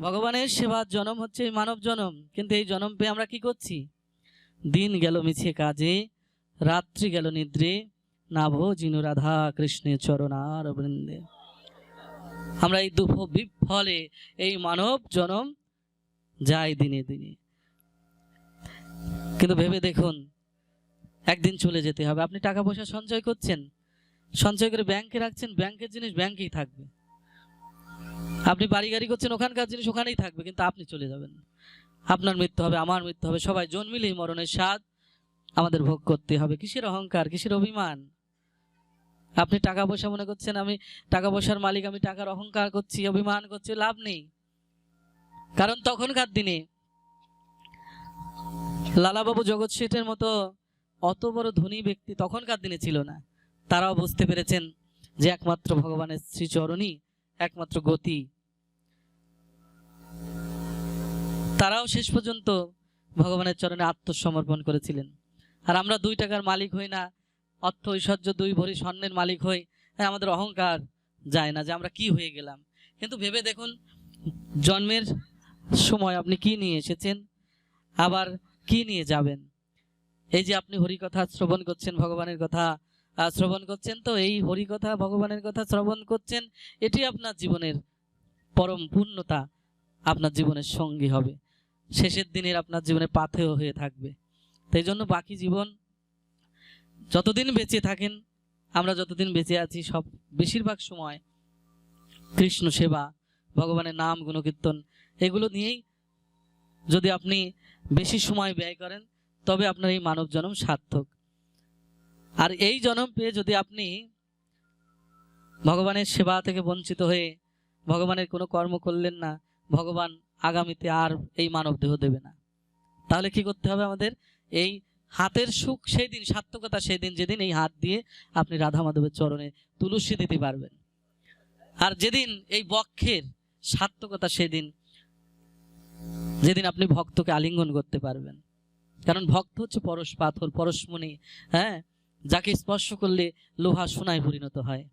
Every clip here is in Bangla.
ভগবানের সেবার জনম হচ্ছে এই মানব জনম, কিন্তু এই জনম পেয়ে আমরা কি করছি? দিন গেল মিছে কাজে, রাত্রি গেল নিদ্রে, নাভো জিনু রাধা কৃষ্ণের চরণার বৃন্দে। আমরা এই দুঃখ বিফলে এই মানব জনম যাই দিনে দিনে, কিন্তু ভেবে দেখুন একদিন চলে যেতে হবে। আপনি টাকা পয়সা সঞ্চয় করছেন, সঞ্চয় করে ব্যাংকে রাখছেন, ব্যাংকের জিনিস ব্যাংকেই থাকবে। আপনি বাড়ি গাড়ি করছেন, ওখানকার জিনিস ওখানেই থাকবে, কিন্তু আপনি চলে যাবেন। আপনার মৃত্যু হবে, আমার মৃত্যু হবে, সবাই জন্মিলেই মরণের স্বাদ আমাদের ভোগ করতে হবে। কিসের অহংকার, কিসের অভিমান? আপনি টাকা পয়সা মনে করছেন আমি টাকা পয়সার মালিক, আমি টাকার অহংকার করছি, অভিমান করছি, লাভ নেই। কারণ তখনকার দিনে লালাবাবু জগৎ শেঠের মতো অত বড় ধনী ব্যক্তি তখনকার দিনে ছিল না। তারাও বুঝতে পেরেছেন যে একমাত্র ভগবানের শ্রীচরণই একমাত্র গতি। তারাও শেষ পর্যন্ত ভগবানের চরণে আত্মসমর্পণ করেছিলেন। আর আমরা 2 টাকার মালিক হই না, অর্থ ঐশ্বর্য 2 ভরি স্বর্ণের মালিক হই, আমাদের অহংকার যায় না যে আমরা কি হয়ে গেলাম। কিন্তু ভেবে দেখুন জন্মের সময় আপনি কি নিয়ে এসেছেন, আবার কি নিয়ে যাবেন। এই যে আপনি হরিকথা শ্রবণ করছেন, ভগবানের কথা শ্রবণ করছেন, তো এই হরিকথা ভগবানের কথা শ্রবণ করছেন, এটি আপনার জীবনের পরম পূর্ণতা, আপনার জীবনের সঙ্গী হবে, শেষের দিনের আপনার জীবনে পাথেয় হয়ে থাকবে। তাই জন্য বাকি জীবন যতদিন বেঁচে থাকেন, আমরা যতদিন বেঁচে আছি, সব বেশিরভাগ সময় কৃষ্ণ সেবা, ভগবানের নাম গুণকীর্তন এগুলো নিয়েই যদি আপনি বেশি সময় ব্যয় করেন, তবে আপনার এই মানব জন্ম সার্থক। আর এই জন্ম পেয়ে যদি আপনি ভগবানের সেবা থেকে বঞ্চিত হয়ে ভগবানের কোনো কর্ম করলেন না, ভগবান আগামীতে আর এই মানব দেহ দেবে না। তাহলে কি করতে হবে আমাদের? এই হাতের সুখ সেই দিন, সার্থকতা সেই দিন যেদিন এই হাত দিয়ে আপনি রাধা মাধবের চরণে তুলসী দিতে পারবেন। আর যেদিন এই বক্ষের সার্থকতা সেদিন যেদিন আপনি ভক্তকে আলিঙ্গন করতে পারবেন। কারণ ভক্ত হচ্ছে পরশ পাথর, পরশমণি, যাকে স্পর্শ করলে লোহা সোনায় পরিণত হয়।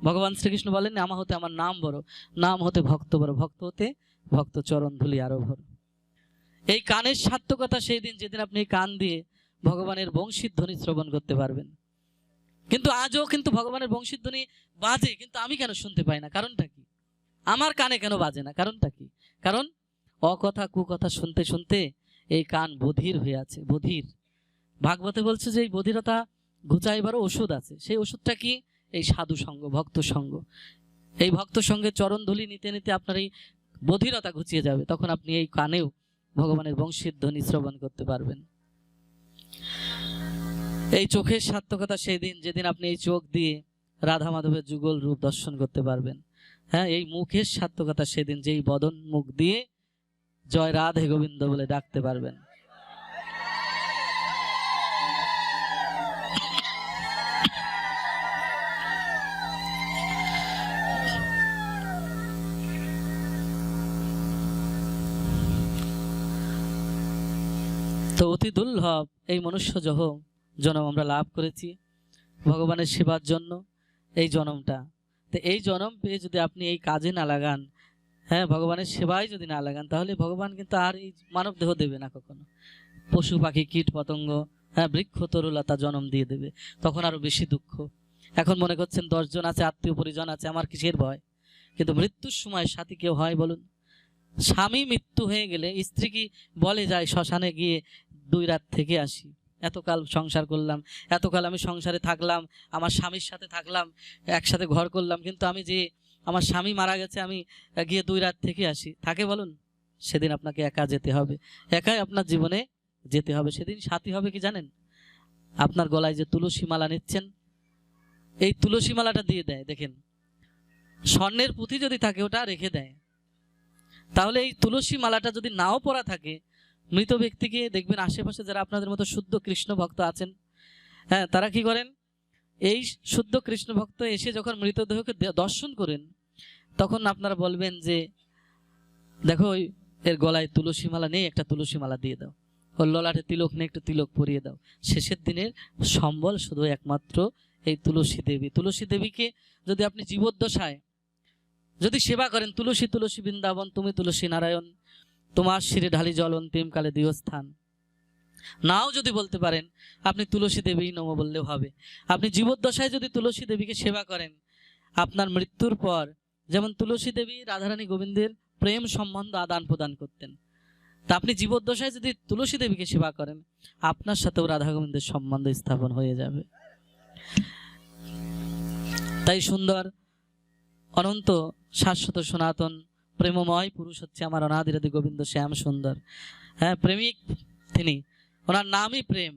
ভগবান শ্রীকৃষ্ণ বলেন, আমা হতে আমার নাম বড়, নাম হতে ভক্ত বড়, ভক্ত হতে ভক্ত চরণ ধুলি আরো ভর। এই কানের সার্থকতা সেই দিন যেদিন আপনি কান দিয়ে ভগবানের বংশীর ধ্বনি শ্রবণ করতে পারবেন। কিন্তু আজও কিন্তু ভগবানের বংশীর ধ্বনি বাজে, কিন্তু আমি কেন শুনতে পাই না? কারণটা কি? আমার কানে কেন বাজে না? কারণটা কি? কারণ অকথা কুকথা শুনতে শুনতে এই কান বধির হয়ে আছে, বধির। ভাগবতে বলছে যে এই বধিরতা ঘুচাইবারও ওষুধ আছে। সেই ওষুধটা কি? এই সাধু সঙ্গ, ভক্ত সঙ্গ। এই ভক্ত সঙ্গে চরণ ধুলি নিতে নিতে আপনার এই বধিরতা ঘুচিয়ে যাবে, তখন আপনি এই কানেও ভগবানের বংশীর ধ্বনি শ্রবণ করতে পারবেন। এই চোখের সার্থকতা সেই দিন যেদিন আপনি এই চোখ দিয়ে রাধা মাধবের যুগল রূপ দর্শন করতে পারবেন। এই মুখের সার্থকতা সেদিন যেই বদন মুখ দিয়ে জয় রাধে গোবিন্দ বলে ডাকতে পারবেন। তো অতি দুর্লভ এই মনুষ্য জন্ম আমরা লাভ করেছি ভগবানের সেবার জন্য। এই জন্মটা, তো এই জন্ম পেয়ে যদি আপনি এই কাজে না লাগান, ভগবানের সেবায় যদি না লাগান, তাহলে ভগবান কিন্তু আর এই মানব দেহ দেবে না কখনো। পশু পাখি কীট পতঙ্গ, বৃক্ষ তরুলতা জন্ম দিয়ে দেবে, তখন আরো বেশি দুঃখ। এখন মনে করছেন 10 জন আছে, আত্মীয় পরিজন আছে, আমার কিসের ভয়? কিন্তু মৃত্যুর সময় সাথী কেউ হয় বলুন? স্বামী মৃত্যু হয়ে গেলে স্ত্রী কি বলে যায় শ্মশানে গিয়ে 2 রাত থেকে আসি, এতকাল সংসার করলাম, এতকাল আমি সংসারে থাকলাম, আমার স্বামীর সাথে থাকলাম, একসাথে ঘর করলাম, কিন্তু আমি যে আমার স্বামী মারা গেছে আমি গিয়ে 2 রাত থেকে আসি? থাকে বলুন? সেদিন আপনাকে একা যেতে হবে, একাই আপনার জীবনে যেতে হবে। সেদিন সাথী হবে কি জানেন? আপনার গলায় যে তুলসী মালা নিচ্ছেন, এই তুলসী মালাটা দিয়ে দেয়। দেখেন, স্বর্ণের পুঁথি যদি থাকে ওটা রেখে দেয়। তাহলে এই তুলসী মালাটা যদি নাও পরা থাকে, মৃত ব্যক্তিকে দেখবেন আশেপাশে যারা আপনাদের মতো শুদ্ধ কৃষ্ণ ভক্ত আছেন, তারা কি করেন? এই শুদ্ধ কৃষ্ণ ভক্ত এসে যখন মৃতদেহকে দর্শন করেন, তখন আপনারা বলবেন যে দেখো এর গলায় তুলসী মালা নেই, একটা তুলসী মালা দিয়ে দাও। ওর ললাটে তিলক নেই, একটু তিলক পরিয়ে দাও। শেষের দিনের সম্বল শুধু একমাত্র এই তুলসী দেবী। তুলসী দেবীকে যদি আপনি জীবদ্দশায় যদি সেবা করেন, তুলসী তুলসী বৃন্দাবন, তুমি তুলসী নারায়ণ, তোমার শিরে ঢালি জল অন্তিম কালে দিও স্থান। নাও যদি বলতে পারেন, আপনি তুলসী দেবী নম বললেও হবে। আপনি জীবদ্দশায় যদি তুলসী দেবীকে সেবা করেন, আপনার মৃত্যুর পর যেমন তুলসী দেবী রাধারানী গোবিন্দের প্রেম সম্বন্ধ আদান প্রদান করতেন, তা আপনি জীবদ্দশায় যদি তুলসী দেবীকে সেবা করেন, আপনার সাথেও রাধা গোবিন্দের সম্বন্ধ স্থাপন হয়ে যাবে। তাই সুন্দর অনন্ত শাশ্বত সনাতন প্রেমময় পুরুষ হচ্ছে আমার অনাদিরাদি গোবিন্দ শ্যাম সুন্দর। হ্যাঁ, প্রেমিক তিনি, ওনার নামই প্রেম।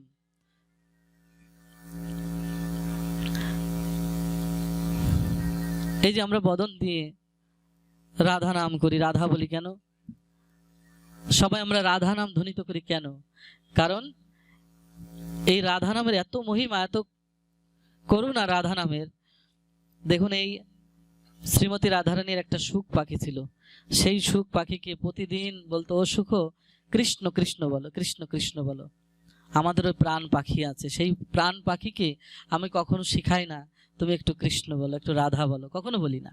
এই যে আমরা বদন দিয়ে রাধা নাম করি, রাধা বলি কেন? সবাই আমরা রাধা নাম ধ্বনিত করি কেন? কারণ এই রাধা নামের এত মহিমা, এত করুণা রাধা নামের। দেখুন, এই শ্রীমতী রাধারানীর একটা সুখ পাখি ছিল। সেই সুখ পাখিকে প্রতিদিন বলতো, ও সুখ, কৃষ্ণ কৃষ্ণ বলো, কৃষ্ণ কৃষ্ণ বলো। আমাদের ওই প্রাণ পাখি আছে, সেই প্রাণ পাখিকে আমি কখনো শিখাই না তুমি একটু কৃষ্ণ বলো, একটু রাধা বলো, কখনো বলি না।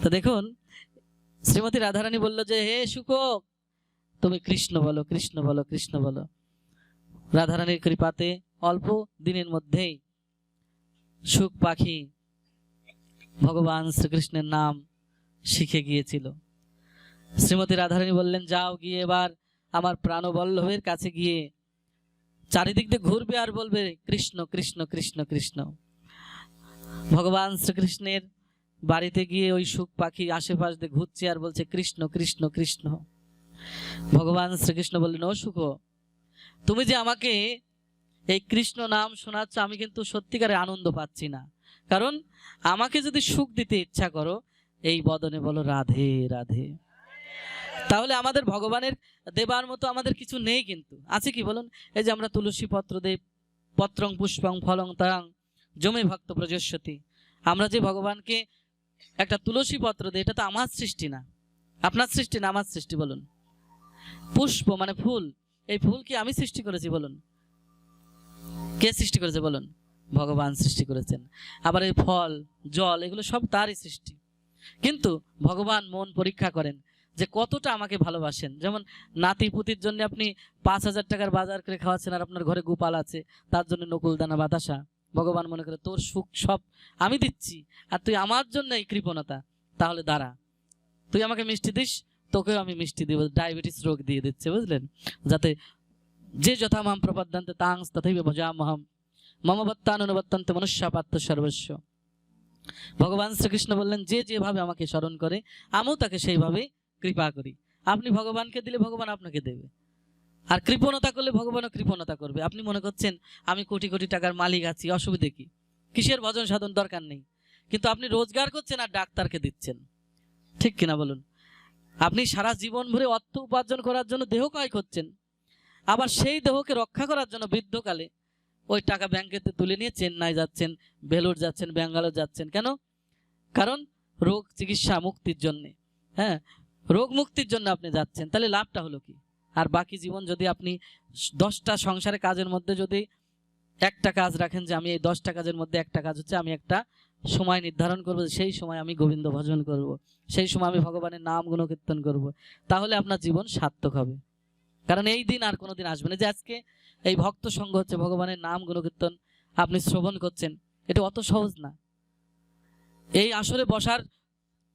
তো দেখুন, শ্রীমতী রাধারানী বলল যে, হে সুখ, তুমি কৃষ্ণ বলো, কৃষ্ণ বলো, কৃষ্ণ বলো। রাধারানীর কৃপাতে অল্প দিনের মধ্যেই সুখ পাখি ভগবান শ্রীকৃষ্ণের নাম শিখে গিয়েছিল। শ্রীমতী রাধারানী বললেন, যাও গিয়ে এবার আমার প্রাণবল্লভের কাছে গিয়ে চারিদিক দিয়ে ঘুরবে আর বলবে কৃষ্ণ কৃষ্ণ কৃষ্ণ কৃষ্ণ। ভগবান শ্রীকৃষ্ণের বাড়িতে গিয়ে ওই সুখ পাখি আশেপাশ দিয়ে ঘুরছে আর বলছে কৃষ্ণ কৃষ্ণ কৃষ্ণ। ভগবান শ্রীকৃষ্ণ বললেন, ও সুখ, তুমি যে আমাকে এই কৃষ্ণ নাম শোনাচ্ছ, আমি কিন্তু সত্যিকারে আনন্দ পাচ্ছি না। কারণ আমাকে যদি সুখ দিতে ইচ্ছা করো, এই বদনে বলো রাধে রাধে। তাহলে আমাদের ভগবানের দেবার মতো আমাদের কিছু নেই, কিন্তু আছে কি বলুন? এই যে আমরা তুলসী পত্র দেব, পত্রং পুষ্পং ফলং তাং জমে ভক্ত প্রজস্যতি। আমরা যে ভগবানকে একটা তুলসী পত্র দেই, এটা তো আমার সৃষ্টি না, আপনার সৃষ্টি না, আমার সৃষ্টি। বলুন, পুষ্প মানে ফুল, এই ফুল কি আমি সৃষ্টি করেছি? বলুন, কে সৃষ্টি করেছে? বলুন, ভগবান সৃষ্টি করেছেন। আবার এই ফল, জল, এগুলো সব তারই সৃষ্টি। কিন্তু ভগবান মন পরীক্ষা করেন যে কতটা আমাকে ভালোবাসেন। যেমন নাতি পুতির জন্য আপনি 5,000 টাকার বাজার করে খাওয়াচ্ছেন, আর আপনার ঘরে গোপাল আছে, তার জন্য নকুল দানা বাতাসা। ভগবান মনে করে তোর সুখ সব আমি দিচ্ছি, আর তুই আমার জন্য এই কৃপণতা। তাহলে দাঁড়া, তুই আমাকে মিষ্টি দিস, তোকেও আমি মিষ্টি দিব। ডায়াবেটিস রোগ দিয়ে দিচ্ছে, বুঝলেন? যাতে যে যথা মাম প্রপদ্যন্তে তাং তথৈব ভজামহম মম বত্তানুবর্তন্তে মনুষ্যাপাত্য সর্বস্ব। ভগবান শ্রীকৃষ্ণ বললেন, যে যেভাবে আমাকে স্মরণ করে আমিও তাকে সেইভাবে কৃপা করি। আপনি ভগবানকে দিলে ভগবান আপনাকে দেবে, আর কৃপণতা করলে ভগবানও কৃপণতা করবে। আপনি মনে করছেন আমি কোটি কোটি টাকার মালিক আছি, অসুবিধে কি? কিসের ভজন সাধন দরকার নেই। কিন্তু আপনি রোজগার করছেন আর ডাক্তারকে দিচ্ছেন, ঠিক কিনা বলুন? আপনি সারা জীবন ভরে অর্থ উপার্জন করার জন্য দেহ ক্রয় করছেন, আবার সেই দেহকে রক্ষা করার জন্য বৃদ্ধকালে ওই টাকা ব্যাংকেতে তুলে নিয়ে চেন্নাই যাচ্ছেন, ভেলোর যাচ্ছেন, ব্যাঙ্গালোর যাচ্ছেন। কেন? কারণ রোগ চিকিৎসা মুক্তির জন্যে। হ্যাঁ, রোগ মুক্তির জন্য আপনি যাচ্ছেন। তাহলে লাভটা হলো কি? আর বাকি জীবন যদি আপনি 10টা সংসারের কাজের মধ্যে যদি একটা কাজ রাখেন, যে আমি এই 10টা কাজের মধ্যে একটা কাজ হচ্ছে আমি একটা সময় নির্ধারণ করব, সেই সময় আমি গোবিন্দ ভজন করব, সেই সময় আমি ভগবানের নাম গুণকীর্তন করব, তাহলে আপনার জীবন সার্থক হবে। কারণ এই দিন আর কোনোদিন আসবে না। যে আজকে এই ভক্ত সঙ্গ হচ্ছে, ভগবানের নাম গুণকীর্তন আপনি শ্রবণ করছেন, এটা অত সহজ না। এই আসরে বসার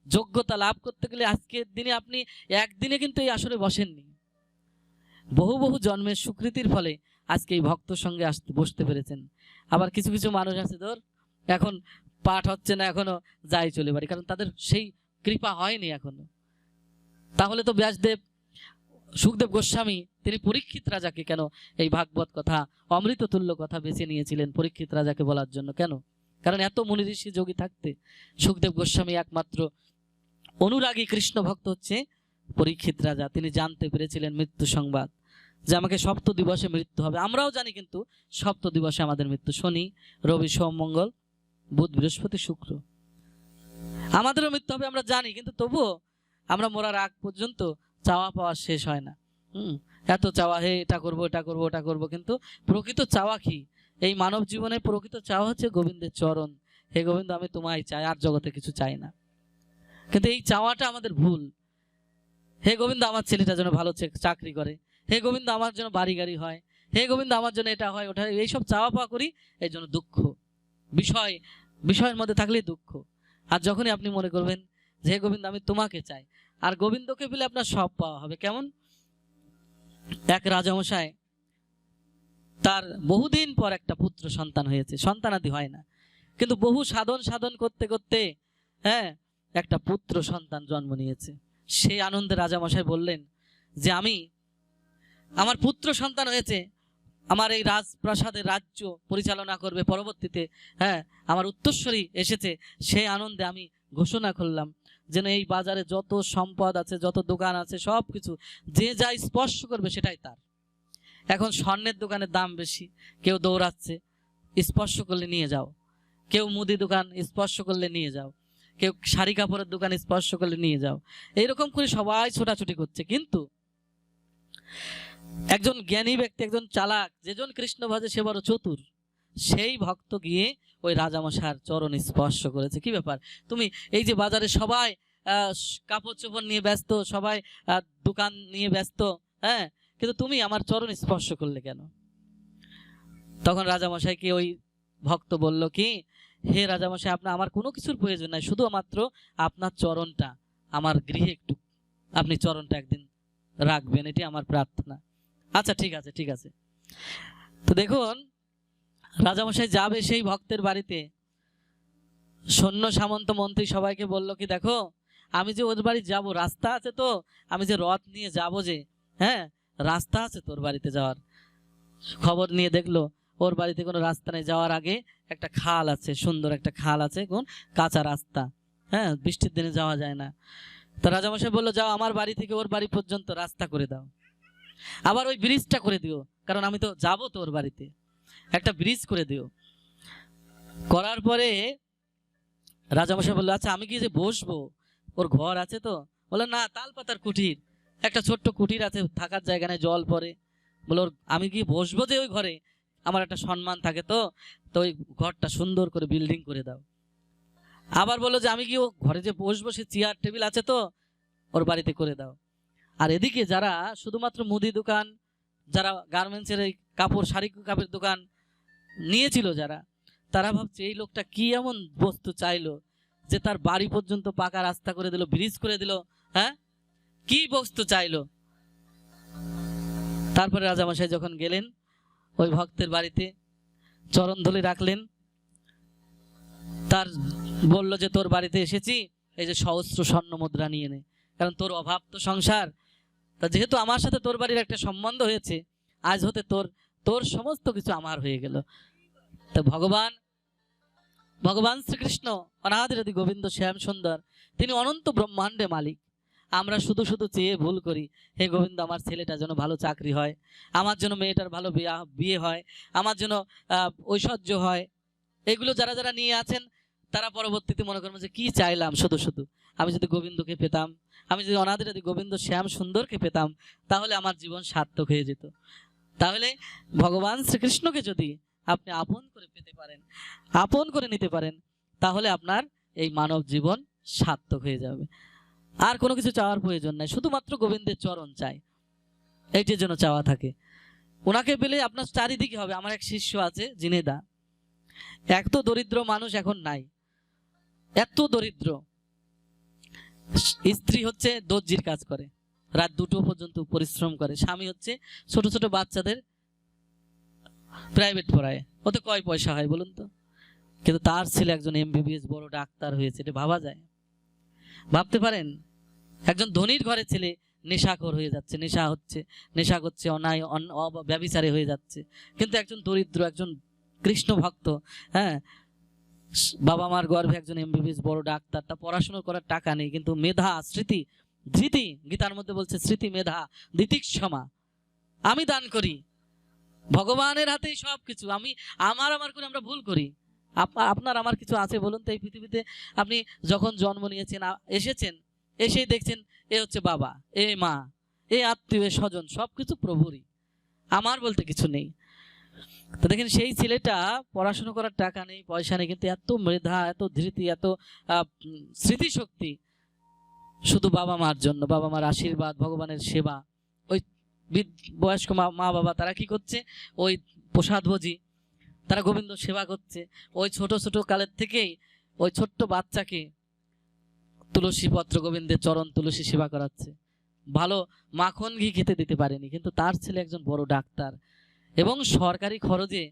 যোগ্যতা লাভ করতে গেলে আজকের দিনে আপনি একদিনে কিন্তু এই আসরে বসেননি, বহু বহু জন্মের স্বীকৃতির ফলে আজকে এই ভক্ত সঙ্গে বসতে পেরেছেন। আবার কিছু কিছু মানুষ আছে, ধর এখন পাঠ হচ্ছে না, এখনো যাই চলে বাড়ি, কারণ তাদের সেই কৃপা হয়নি এখনো। তাহলে তো ব্যাসদেব, সুখদেব গোস্বামী তিনি পরীক্ষিত রাজাকে কেন এই ভাগবত কথা, অমৃত তুল্য কথা বেছে নিয়েছিলেন পরীক্ষিত রাজাকে বলার জন্য? কেন? কারণ এত মুনি ঋষি যোগী থাকতে সুখদেব গোস্বামী একমাত্র অনুরাগী কৃষ্ণ ভক্ত হচ্ছে পরীক্ষিত রাজা। তিনি জানতে পেরেছিলেন মৃত্যু সংবাদ, যে আমাকে সপ্ত দিবসে মৃত্যু হবে। আমরাও জানি, কিন্তু সপ্ত দিবসে আমাদের মৃত্যু। শনি, রবি, সোম, মঙ্গল, বুধ, বৃহস্পতি, শুক্র, আমাদেরও মৃত্যু হবে আমরা জানি। কিন্তু তবুও আমরা মরার আগ পর্যন্ত চাওয়া পাওয়া শেষ হয় না। এত চাওয়া, হে এটা করবো, এটা করবো, ওটা করবো, কিন্তু প্রকৃত চাওয়া কি? এই মানব জীবনে প্রকৃত চাওয়া হচ্ছে গোবিন্দের চরণ। হে গোবিন্দ, আমি তোমায় চাই, আর জগতে কিছু চাই না। কিন্তু এই চাওয়াটা আমাদের ভুল। হে গোবিন্দ আমার ছেলেটা যেন ভালো চাকরি করে, হে গোবিন্দ আমার জন্য বাড়ি গাড়ি হয়, হে গোবিন্দ আমার জন্য এটা হয় ওটা, এইসব চাওয়া পাওয়া করি, এই জন্য দুঃখ। বিষয়ের মধ্যে থাকলেই দুঃখ। আর যখনই আপনি মনে করবেন যে হে গোবিন্দ আমি তোমাকে চাই, আর গোবিন্দকে পেলে আপনার সব পাওয়া হবে। কেমন? এক রাজামশাই, তার বহুদিন পর একটা পুত্র সন্তান হয়েছে, সন্তানাদি হয় না, কিন্তু বহু সাধন করতে করতে একটা পুত্র সন্তান জন্ম নিয়েছে। সেই আনন্দে রাজামশাই বললেন যে আমার পুত্র সন্তান হয়েছে, আমার এই রাজপ্রাসাদের রাজ্য পরিচালনা করবে পরবর্তীতে, আমার উত্তরসূরি এসেছে, সেই আনন্দে আমি ঘোষণা করলাম যেন এই বাজারে যত সম্পদ আছে, যত দোকান আছে, সব কিছু যে যা স্পর্শ করবে সেটাই তার। এখন স্বর্ণের দোকানের দাম বেশি, কেউ দৌড়াচ্ছে, স্পর্শ করলে নিয়ে যাও। কেউ মুদি দোকান স্পর্শ করলে নিয়ে যাও, কেউ শাড়ি কাপড়ের দোকান স্পর্শ করলে নিয়ে যাও, এইরকম করে সবাই ছোটাছুটি করছে। কিন্তু একজন জ্ঞানী ব্যক্তি, একজন চালাক, যেজন কৃষ্ণ ভজে সে বড় চতুর, সেই ভক্ত গিয়ে ওই রাজামশার চরণ স্পর্শ করেছে। কি ব্যাপার, তুমি এই যে বাজারে সবাই কাপড় চোপড় নিয়ে ব্যস্ত, সবাই দোকান নিয়ে ব্যস্ত, কিন্তু তুমি আমার চরণ স্পর্শ করলে কেন? তখন রাজামশাইকে ওই ভক্ত বলল কি, হে রাজামশাই, আমার কোনো কিছুর প্রয়োজন নাই, শুধুমাত্র আপনার চরণটা আমার গৃহে একটু আপনি চরণটা একদিন রাখবেন, এটি আমার প্রার্থনা। আচ্ছা ঠিক আছে ঠিক আছে। তো দেখুন রাজামশাই যাবে সেই ভক্তের বাড়িতে, সৈন্য সামন্ত মন্ত্রী সবাইকে বলল কি, দেখো আমি যে ওর বাড়ি যাব, রাস্তা আছে তো, আমি যে রথ নিয়ে যাব, যে রাস্তা আছে তোর বাড়িতে যাওয়ার। খবর নিয়ে দেখলো ওর বাড়িতে কোনো রাস্তা নেই, যাওয়ার আগে একটা খাল আছে, সুন্দর একটা খাল আছে, কোন কাঁচা রাস্তা, বৃষ্টির দিনে যাওয়া যায় না। তো রাজামশাই বললো, যাও আমার বাড়ি থেকে ওর বাড়ি পর্যন্ত রাস্তা করে দাও, আবার ওই ব্রিজটা করে দিও, কারণ আমি তো যাবো তো ওর বাড়িতে, একটা ব্রিজ করে দিও। করার পরে রাজামশাই বললো, আচ্ছা আমি কি যে বসবো, ওর ঘর আছে তো? বললো না, তাল পাতার কুটির, একটা ছোট্ট কুটির আছে, থাকার জায়গা নেই, জল পড়ে। বললো আমি কি বসবো যে ওই ঘরে, আমার একটা সম্মান থাকে তো, তো ওই ঘরটা সুন্দর করে বিল্ডিং করে দাও। আবার বললো যে আমি কি ও ঘরে যে বসবো, সে চেয়ার টেবিল আছে তো, ওর বাড়িতে করে দাও। আর এদিকে যারা শুধুমাত্র মুদি দোকান, যারা গার্মেন্টসের এই কাপড় শাড়ি কাপড়ের দোকান নিয়েছিল যারা, তারা ভাবছে এই লোকটা কি এমন বস্তু চাইলো যে তার বাড়ি পর্যন্ত পাকা রাস্তা করে দিল, ব্রিজ করে দিল, কি বস্তু চাইলো। তারপরে রাজামশাই যখন গেলেন ওই ভক্তের বাড়িতে, চরণ ধুলি রাখলেন, তার বলল যে তোর বাড়িতে এসেছি, এই যে সহস্র স্বর্ণ মুদ্রা নিয়ে নে, কারণ তোর অভাব তো সংসার, তা যেহেতু আমার সাথে তোর বাড়ির একটা সম্বন্ধ হয়েছে, আজ হতে তোর সমস্ত কিছু আমার হয়ে গেল। তো ভগবান শ্রীকৃষ্ণ অনাদিরাদি গোবিন্দ শ্যাম সুন্দর, তিনি অনন্ত ব্রহ্মাণ্ডে মালিক। আমরা শুধু শুধু চেয়ে ভুল করি, হে গোবিন্দ আমার ছেলেটা যেন ভালো চাকরি হয়, আমার জন্য মেয়েটার ভালো বিয়ে হয়, আমার জন্য ঐশ্বর্য হয়। এগুলো যারা যারা নিয়ে আছেন তারা পরবর্তীতে মনে করবেন যে কি চাইলাম শুধু শুধু, আমি যদি গোবিন্দকে পেতাম, আমি যদি অনাদিরাদি গোবিন্দ শ্যাম সুন্দরকে পেতাম, তাহলে আমার জীবন সার্থক হয়ে যেত। তাহলে ভগবান শ্রীকৃষ্ণকে যদি আপনি আপন করে পেতে পারেন, আপন করে নিতে পারেন, তাহলে আপনার এই মানব জীবন সার্থক হয়ে যাবে। আর কোনো কিছু চাওয়ার প্রয়োজন নাই, শুধুমাত্র গোবিন্দের চরণ চাই, এইটির জন্য চাওয়া থাকে। ওনাকে পেলে আপনার চারিদিকে হবে। আমার এক শিষ্য আছে জিনেদা, এক তো দরিদ্র মানুষ এখন নাই, এত দরিদ্র, স্ত্রী হচ্ছে দর্জির কাজ করে, রাত 2টো পর্যন্ত পরিশ্রম করে, স্বামী হচ্ছে ছোট ছোট বাচ্চাদের প্রাইভেট পড়ায়, ওতে কয় পয়সা হয় বলুন তো? কিন্তু তার ছেলে একজন MBBS বড় ডাক্তার হয়েছে, এটা ভাবা যায়? ভাবতে পারেন? একজন ধনীর ঘরে ছেলে নেশাখোর হয়ে যাচ্ছে, নেশা করছে, অন্যায় ব্যভিচারে হয়ে যাচ্ছে, কিন্তু একজন দরিদ্র, একজন কৃষ্ণ ভক্ত, বাবা মার গর্ভে একজন MBBS বড় ডাক্তার, তা পড়াশোনা করার টাকা নেই, কিন্তু মেধা, স্মৃতি, ধৃতি, গীতার মধ্যে বলছে স্মৃতি মেধা দিতিক্ষমা আমি দান করি। ভগবানের হাতেই সব কিছু। আমার করে আমরা ভুল করি। আপনার আমার কিছু আছে বলুন তো এই পৃথিবীতে? আপনি যখন জন্ম নিয়েছেন, এসেছেন, এসেই দেখছেন এ হচ্ছে বাবা, এ মা, এ আত্মীয়, এ স্বজন, সব কিছু প্রভুরই, আমার বলতে কিছু নেই। তো দেখেন সেই ছেলেটা পড়াশোনা করার টাকা নেই, পয়সা নেই, কিন্তু এত মেধা, এত ধৃতি, এত স্মৃতিশক্তি, শুধু বাবা মার জন্য, বাবা মার আশীর্বাদ, ভগবানের সেবা। ওই বয়স্ক মা বাবা তারা কি করছে, ওই প্রসাদভোজী, তারা গোবিন্দ সেবা করছে। ওই ছোট ছোট কালের থেকেই ওই ছোট্ট বাচ্চাকে তুলসী পত্র, গোবিন্দের চরণ তুলসী সেবা করাচ্ছে। ভালো মাখন ঘি খেতে দিতে পারেনি, কিন্তু তার ছেলে একজন বড় ডাক্তার, এবং সরকারি খরচে,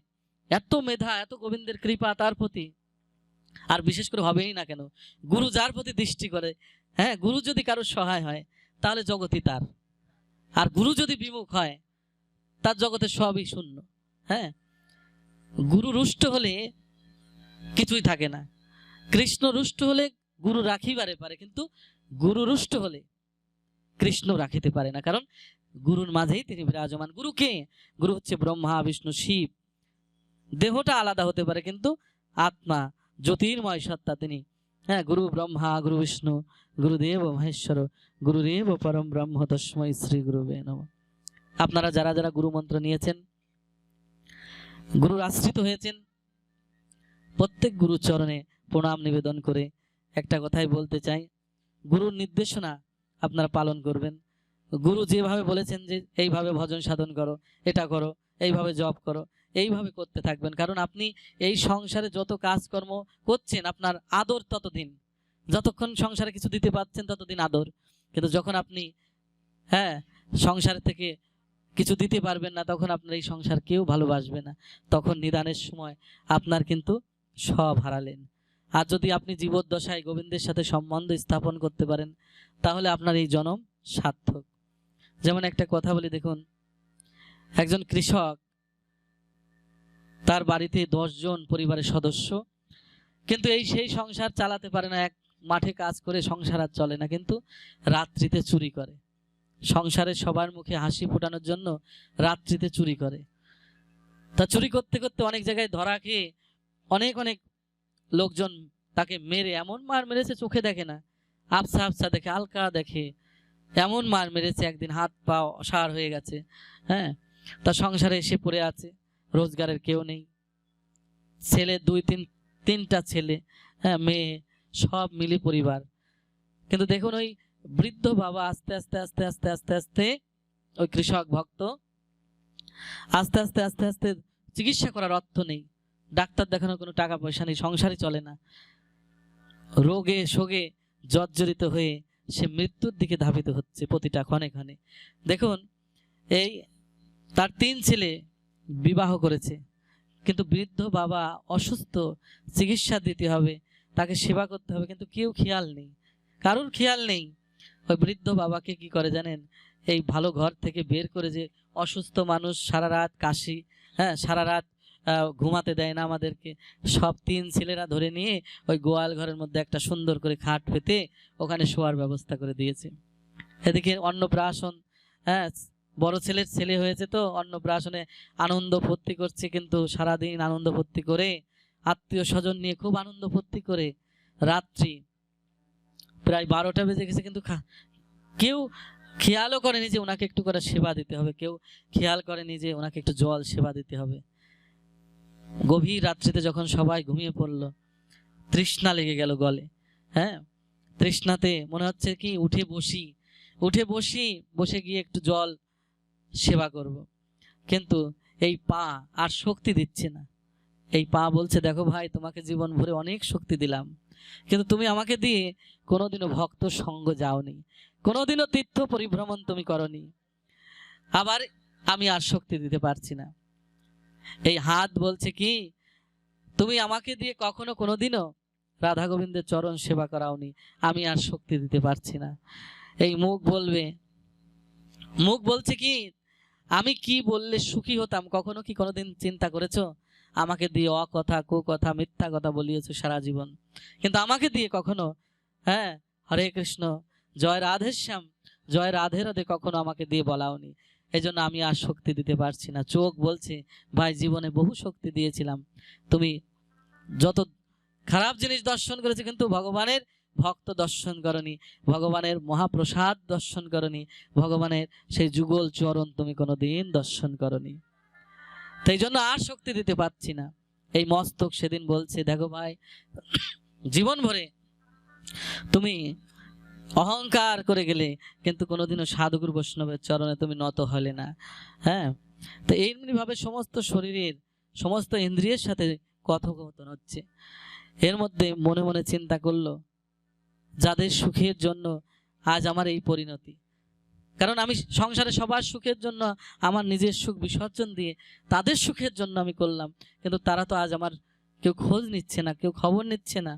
এত মেধা, এত গোবিন্দের কৃপা তার প্রতি। আর বিশেষ করে হবেই না কেন, গুরু যার প্রতি দৃষ্টি করে, হ্যাঁ, গুরু যদি কারোর সহায় হয় তাহলে জগতই তার, আর গুরু যদি বিমুখ হয় তার জগতে সবই শূন্য। হ্যাঁ, গুরু রুষ্ট হলে কিছুই থাকে না। কৃষ্ণ রুষ্ট হলে গুরু রাখিবারে পারে, কিন্তু গুরু রুষ্ট হলে কৃষ্ণ রাখিতে পারে না, কারণ গুরুর মাঝেই তিনি বিরাজমান। গুরু কে? গুরু হচ্ছে ব্রহ্মা বিষ্ণু শিব। দেহটা আলাদা হতে পারে কিন্তু আত্মা জ্যোতির্ময় সত্তা তিনি। হ্যাঁ, গুরু ব্রহ্মা গুরু বিষ্ণু গুরুদেব মহেশ্বর গুরুদেব পরম ব্রহ্ম তস্মৈ শ্রী গুরুবে নমঃ। আপনারা যারা যারা গুরু মন্ত্র নিয়েছেন, গুরুর আশ্রিত হয়েছেন, প্রত্যেক গুরুর চরণে প্রণাম নিবেদন করে একটা কথাই বলতে চাই, গুরুর নির্দেশনা আপনারা পালন করবেন। গুরু যেভাবে বলেছেন যে এইভাবে ভজন সাধন করো, এটা করো, এইভাবে জপ করো, এইভাবে করতে থাকবেন। কারণ আপনি এই সংসারে যত কাজকর্ম করছেন, আপনার আদর ততদিন, যতক্ষণ সংসারে কিছু দিতে পারছেন ততদিন আদর। কিন্তু যখন আপনি হ্যাঁ সংসার থেকে কিছু দিতে পারবেন না, তখন আপনার এই সংসার কেউ ভালোবাসবে না, তখন নিদানের সময় আপনার কিন্তু সব হারালেন। আর যদি আপনি জীবদ্দশায় গোবিন্দের সাথে সম্বন্ধ স্থাপন করতে পারেন, তাহলে আপনার এই জন্ম সার্থক। যেমন একটা কথা বলি, দেখুন, একজন কৃষক, তার বাড়িতে 10 জন পরিবারের সদস্য, কিন্তু সেই সংসার চালাতে পারে না। এক মাঠে কাজ করে সংসার আর চলে না, কিন্তু রাত্রিতে চুরি করে। সংসারের সবার মুখে হাসি ফোটানোর জন্য রাত্রিতে চুরি করে। তা চুরি করতে করতে অনেক জায়গায় ধরা খেয়ে অনেক অনেক লোকজন তাকে মেরে, এমন মার মেরেছে চোখে দেখে না, আবছা আবছা দেখে, হালকা দেখে, এমন মার মেরেছে, একদিন হাত পা অসাড় হয়ে গেছে। হ্যাঁ, তার সংসারে এসে পড়ে আছে, রোজগারের কেউ নেই, ছেলে 2-3টা ছেলে, হ্যাঁ, মেয়ে, সব মিলে পরিবার। কিন্তু দেখুন, ওই বৃদ্ধ বাবা আস্তে আস্তে আস্তে আস্তে আস্তে আস্তে ওই কৃষক ভক্ত আস্তে আস্তে আস্তে আস্তে, চিকিৎসা করার অর্থ নেই, ডাক্তার দেখানোর কোনো টাকা পয়সা নেই, সংসারই চলে না, রোগে শোগে জর্জরিত হয়ে সে মৃত্যুর দিকে ধাবিত হচ্ছে প্রতিটা ক্ষণে ক্ষণে। দেখুন, এই তার 3 ছেলে বিবাহ করেছে, কিন্তু বৃদ্ধ বাবা অসুস্থ, চিকিৎসা দিতে হবে, তাকে সেবা করতে হবে, কিন্তু কেউ খেয়াল নেই, কারোর খেয়াল নেই। ওই বৃদ্ধ বাবাকে কি করে জানেন? এই ভালো ঘর থেকে বের করে, যে অসুস্থ মানুষ, সারা রাত কাশি, হ্যাঁ, সারা রাত ঘুমাতে দেয় না আমাদেরকে, সব 3 ছেলেরা ধরে নিয়ে ওই গোয়াল ঘরের মধ্যে একটা সুন্দর করে খাট পেতে ওখানে শোয়ার ব্যবস্থা করে দিয়েছে। এদিকে অন্নপ্রাশন, হ্যাঁ, বড় ছেলের ছেলে হয়েছে তো অন্নপ্রাশনে আনন্দ ফুর্তি করছে, কিন্তু সারাদিন আনন্দ ফুর্তি করে, আত্মীয় স্বজন নিয়ে খুব আনন্দ ফুর্তি করে, রাত্রি প্রায় 12টা বেজে গেছে, কিন্তু কেউ খেয়ালও করেনি যে ওনাকে একটু করে সেবা দিতে হবে, কেউ খেয়াল করেনি যে ওনাকে একটু জল সেবা দিতে হবে। গভীর রাত্রিতে যখন সবাই ঘুমিয়ে পড়লো, তৃষ্ণা লেগে গেল গলে, হ্যাঁ, তৃষ্ণাতে মনে হচ্ছে কি বসে গিয়ে একটু জল সেবা করব, কিন্তু এই পা আর শক্তি দিচ্ছে না। এই পা বলছে, দেখো ভাই, তোমাকে জীবন ভরে অনেক শক্তি দিলাম, কিন্তু তুমি আমাকে দিয়ে কোনোদিনও ভক্ত সঙ্গ যাওনি, কোনোদিনও তীর্থ পরিভ্রমণ তুমি করনি, আবার আমি আর শক্তি দিতে পারছি না। এই হাত বলছে কি, তুমি আমাকে দিয়ে কখনো কোনোদিনও রাধা গোবিন্দের চরণ সেবা করাওনি, আমি আর শক্তি দিতে পারছি না। এই মুখ বলছে কি, আমি কি বললে সুখী হতাম, কখনো কি কোনোদিন চিন্তা করেছো? আমাকে দিয়ে অকথা, কুকথা, মিথ্যা কথা বলিয়েছো সারা জীবন, কিন্তু আমাকে দিয়ে কখনো, হ্যাঁ, হরে কৃষ্ণ, জয় রাধেশ্যাম, জয় রাধে রাধে কখনো আমাকে দিয়ে বলাওনি। এই জন্য আমি আর শক্তি দিতে পারছি না। চোখ বলছে, ভাই, জীবনে বহু শক্তি দিয়েছিলাম, তুমি যত খারাপ জিনিস দর্শন করেছে, কিন্তু ভগবানের ভক্ত দর্শন করনি, ভগবানের মহাপ্রসাদ দর্শন করনি, ভগবানের সেই যুগল চরণ তুমি কোনোদিন দর্শন করনি, তাই জন্য আর শক্তি দিতে পারছি না। এই মস্তক সেদিন বলছে, দেখো ভাই, জীবন ভরে তুমি অহংকার করে গেলে, কিন্তু কোনোদিনও সাধুগুরু বৈষ্ণবের চরণে তুমি নত হলে না। হ্যাঁ, তো এইভাবে সমস্ত শরীরের সমস্ত ইন্দ্রিয়ের সাথে কথোপকথন হচ্ছে। এর মধ্যে মনে মনে চিন্তা করলো, যাদের সুখের জন্য আজ আমার এই পরিণতি, কারণ আমি সংসারে সবার সুখের জন্য আমার নিজের সুখ বিসর্জন দিয়ে তাদের সুখের জন্য আমি করলাম, কিন্তু তারা তো আজ আমার কেউ খোঁজ নিচ্ছে না, কেউ খবর নিচ্ছে না।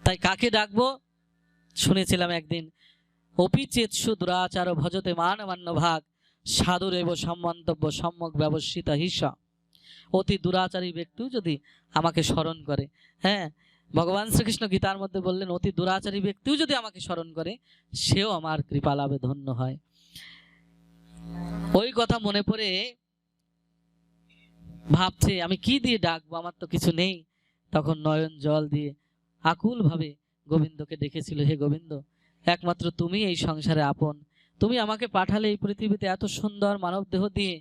তাই কাকে ডাকবো? শুনেছিলাম একদিন, অপি চেৎসু দুরাচার ভজতে মানমান্য ভাগ সাধুরেব সম্মন্তব্য সম্যক ব্যবস্থিত হিসা। অতি দুরাচারী ব্যক্তিও যদি আমাকে স্মরণ করে, হ্যাঁ, ভগবান শ্রীকৃষ্ণ গীতার মধ্যে বললেন, অতি দুরাচারী ব্যক্তিও যদি আমাকে স্মরণ করে, সেও আমার কৃপা লাভে ধন্য হয়। ওই কথা মনে পড়ে ভাবছে আমি কি দিয়ে ডাকবো, আমার তো কিছু নেই। তখন নয়ন জল দিয়ে আকুল ভাবে গোবিন্দকে ডেকেছিল, হে গোবিন্দ, একমাত্র তুমি এই সংসারে আপন, তুমি আমাকে পাঠালে এই পৃথিবীতে এত সুন্দর মানব দেহ দিয়ে,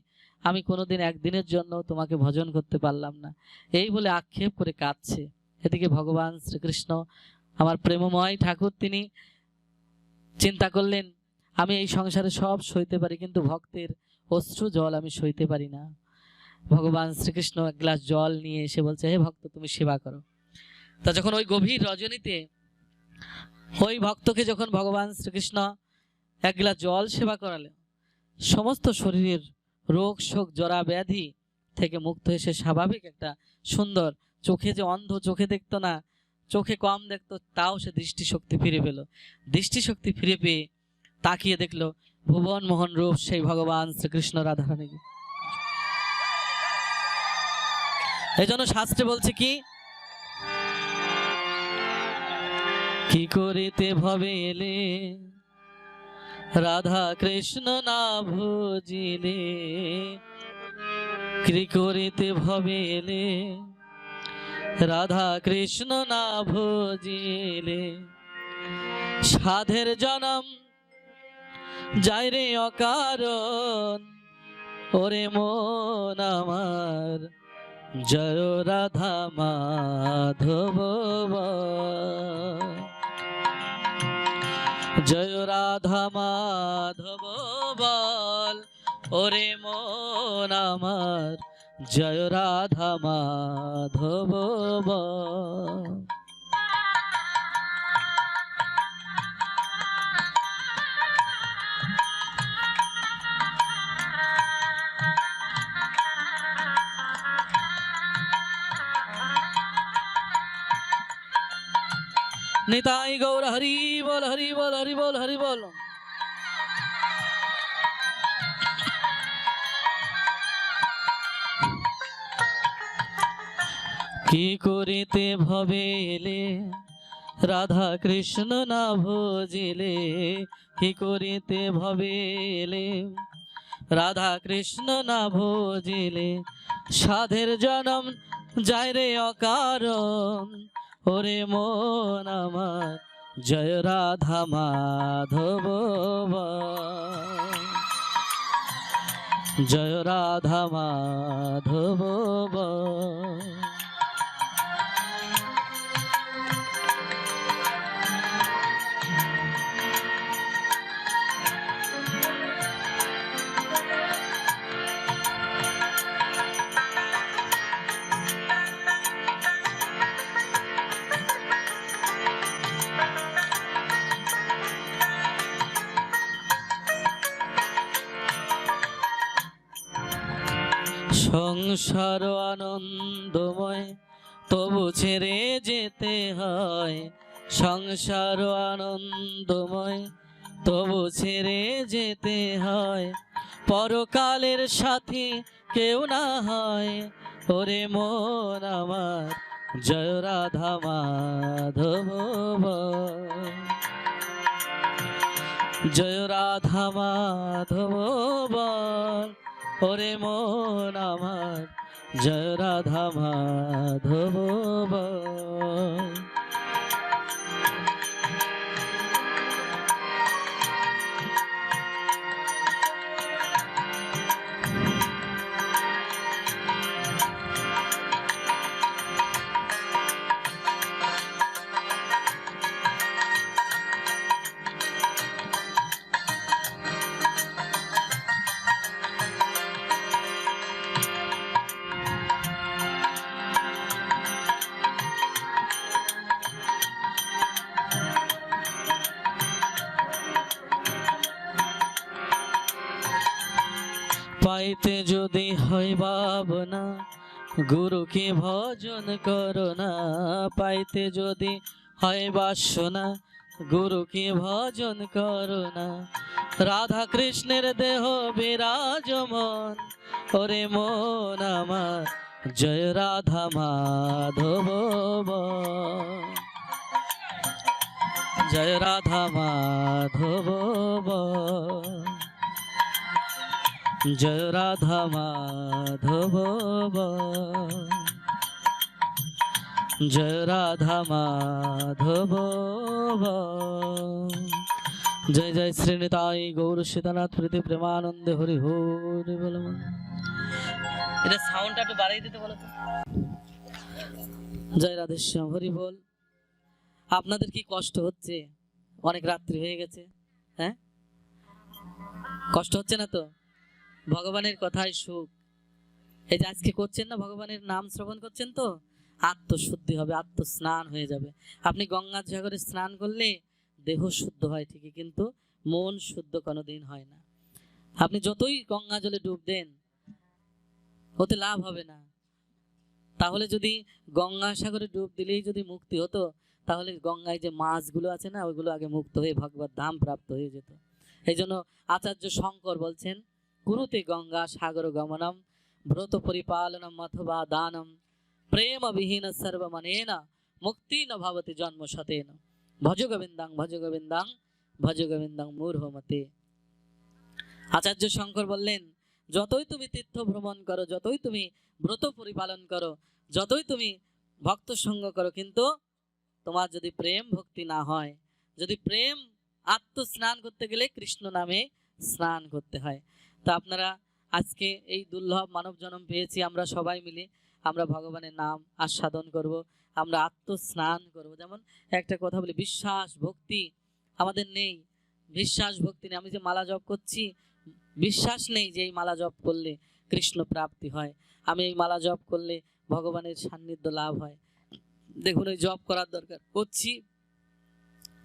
আমি কোনোদিন একদিনের জন্য তোমাকে ভজন করতে পারলাম না, এই বলে আক্ষেপ করে কাঁদছে। এদিকে ভগবান শ্রীকৃষ্ণ আমার প্রেমময় ঠাকুর, তিনি চিন্তা করলেন, আমি এই সংসারে সব সইতে পারি, কিন্তু ভক্তের অশ্রু জল আমি সইতে পারি না। ভগবান শ্রীকৃষ্ণ এক গ্লাস জল নিয়ে এসে বলছে, হে ভক্ত, তুমি সেবা করো। তা যখন ওই গভীর রজনীতে ওই ভক্তকে যখন ভগবান শ্রীকৃষ্ণ এক গ্লাস জল সেবা করালেন, সমস্ত শরীরের রোগ শোক জরা ব্যাধি থেকে মুক্ত হয়ে সে স্বাভাবিক একটা সুন্দর, চোখে যে অন্ধ, চোখে দেখতো না, চোখে কম দেখতো, তাও সে দৃষ্টিশক্তি ফিরে পেল। দৃষ্টিশক্তি ফিরে পেয়ে তাকিয়ে দেখলো ভুবন মোহন রূপ সেই ভগবান শ্রীকৃষ্ণ রাধারানী। এই জন্য শাস্ত্রে বলছে কি করিতে ভবে এলে রাধা কৃষ্ণ না ভজিলে, কি করিতে ভবে এলে রাধা কৃষ্ণ না ভজিলে, সাধের জনম যায় রে অকারণ, ওরে মন আমার জয় রাধা মাধব, জয় রাধা মাধব বল, ওরে মন আমার জয় রাধা মাধব বল। নিতাই গৌর হরি বল, হরি বল, হরি বল, হরি বল। কি করিতে ভবে এলে রাধা কৃষ্ণ না ভজিলে, কি করিতে ভবে এলে রাধা কৃষ্ণ না ভজিলে, সাধের জনম যায় রে অকারণ, ওরে মন আমার জয় রাধা মাধব, জয় রাধা মাধব। সংসার আনন্দময় তবু ছেড়ে যেতে হয়, সংসার আনন্দময় তবু ছেড়ে যেতে হয়, পরকালের সাথী কেউ না হয়, ওরে মন আমার জয় রাধা মাধব, জয় রাধা মাধব, ওরে মন আমার জয় রাধা মাধব। পাইতে যদি হয় ভাবনা গুরুকে ভজন করো না, পাইতে যদি হয় বাসনা গুরুকে ভজন করো না। রাধা কৃষ্ণের দেহ বিরাজমান, ওরে মন আমার জয় রাধা মাধব বল। জয় রাধা মাধব বল। জয় রাধা মাধব বল। জয় রাধা মাধব বল। জয় জয় শ্রীনিতাই গৌর সীতানাথ প্রীতি প্রেমানন্দে হরি হরি বল। এটা সাউন্ডটা একটু বাড়িয়ে দিতে বলো তো। জয় রাধেশ্যাম হরি বল। আপনাদের কি কষ্ট হচ্ছে? অনেক রাত্রি হয়ে গেছে, হ্যাঁ? কষ্ট হচ্ছে না তো? ভগবানের কথাই সুখ। এই যে আজকে করছেন না, ভগবানের নাম শ্রবণ করছেন তো, আত্মশুদ্ধি হবে, আত্মস্নান হয়ে যাবে। আপনি গঙ্গা সাগরে স্নান করলে দেহ শুদ্ধ হয় ঠিকই, কিন্তু মন শুদ্ধ কোনোদিন হয় না। আপনি যতই গঙ্গা জলে ডুব দেন, ওতে লাভ হবে না। তাহলে যদি গঙ্গা সাগরে ডুব দিলেই যদি মুক্তি হতো, তাহলে গঙ্গায় যে মাছগুলো আছে না, ওইগুলো আগে মুক্ত হয়ে ভগবত ধাম প্রাপ্ত হয়ে যেত। এই জন্য আচার্য শঙ্কর বলছেন, কুরুতে গঙ্গা সাগর গমনম ব্রত পরিপালনম অথবা দানম প্রেম বিহীন সর্বমনেন মুক্তি ন ভবতি জন্ম শতেন ভজ গোবিন্দাং ভজ গোবিন্দাং ভজ গোবিন্দাং মূঢ়মতে। আচার্য শঙ্কর বললেন, যতই তুমি তীর্থ ভ্রমণ করো, যতই তুমি ব্রত পরিপালন করো, যতই তুমি ভক্ত সঙ্গ করো, কিন্তু তোমার যদি প্রেম ভক্তি না হয়, যদি প্রেম, আত্মস্নান করতে গেলে কৃষ্ণ নামে স্নান করতে হয়। তো আপনারা আজকে এই দুর্লভ মানব জন্ম পেয়েছি, আমরা সবাই মিলে আমরা ভগবানের নাম আস্বাদন করব, আমরা আত্মস্নান করব। যেমন একটা কথা বলি, বিশ্বাস ভক্তি আমাদের নেই, বিশ্বাস ভক্তি নেই। আমি যে মালা জপ করছি, বিশ্বাস নেই যে এই মালা জপ করলে কৃষ্ণ প্রাপ্তি হয়, আমি এই মালা জপ করলে ভগবানের সান্নিধ্য লাভ হয়। দেখুন, ওই জপ করার দরকার, করছি,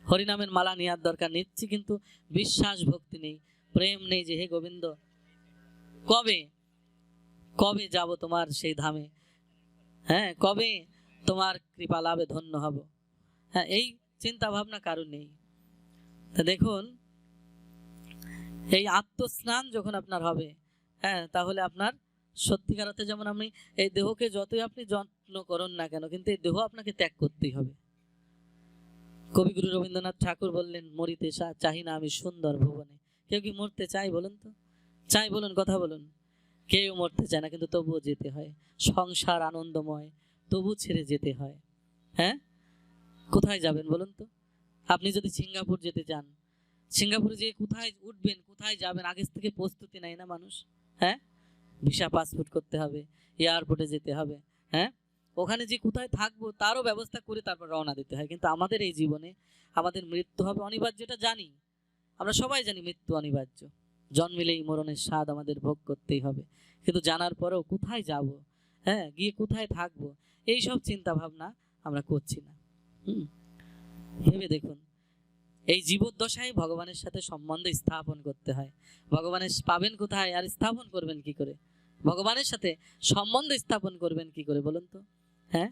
হরিনামের মালা নেওয়ার দরকার, নিচ্ছি, কিন্তু বিশ্বাস ভক্তি নেই, প্রেম নেই যে হে গোবিন্দ কবে কবে যাব তোমার সেই ধামে, হ্যাঁ, কবে তোমার কৃপা লাভে ধন্য হব, হ্যাঁ, এই চিন্তা ভাবনা কারণ নেই। তা দেখুন, এই আত্মস্নান যখন আপনার হবে, হ্যাঁ, তাহলে আপনার সত্যিকার অর্থে, যেমন আপনি এই দেহকে যতই আপনি যত্ন করুন না কেন, কিন্তু এই দেহ আপনাকে ত্যাগ করতেই হবে। কবিগুরু রবীন্দ্রনাথ ঠাকুর বললেন, মরিতে চাহি না আমি সুন্দর ভুবনে। কেউ কি মরতে চাই বলুন তো? চাই বলুন, কথা বলুন। কেউ মরতে চায় না, কিন্তু তবুও যেতে হয়। সংসার আনন্দময়, তবু ছেড়ে যেতে হয়। হ্যাঁ, কোথায় যাবেন বলুন তো? আপনি যদি সিঙ্গাপুর যেতে চান, সিঙ্গাপুরে যেয়ে কোথায় উঠবেন, কোথায় যাবেন, আগে থেকে প্রস্তুতি নেয় না মানুষ? হ্যাঁ, ভিসা পাসপোর্ট করতে হবে, এয়ারপোর্টে যেতে হবে, হ্যাঁ, ওখানে যে কোথায় থাকবো তারও ব্যবস্থা করে তারপর রওনা দিতে হয়। কিন্তু আমাদের এই জীবনে আমাদের মৃত্যু হবে অনিবার্য, এটা জানি, আমরা সবাই জানি মৃত্যু অনিবার্য, জন্মিলেই মরণের স্বাদ আমাদের ভোগ করতেই হবে। কিন্তু জানার পরেও কোথায় যাব, হ্যাঁ, গিয়ে কোথায় থাকবো, এই সব চিন্তা ভাবনা আমরা করছি না। ভেবে দেখুন, এই জীবদ্দশায় ভগবানের সাথে সম্বন্ধ স্থাপন করতে হয়। ভগবানের পাবেন কোথায় আর স্থাপন করবেন কি করে? ভগবানের সাথে সম্বন্ধ স্থাপন করবেন কি করে বলুন তো? হ্যাঁ,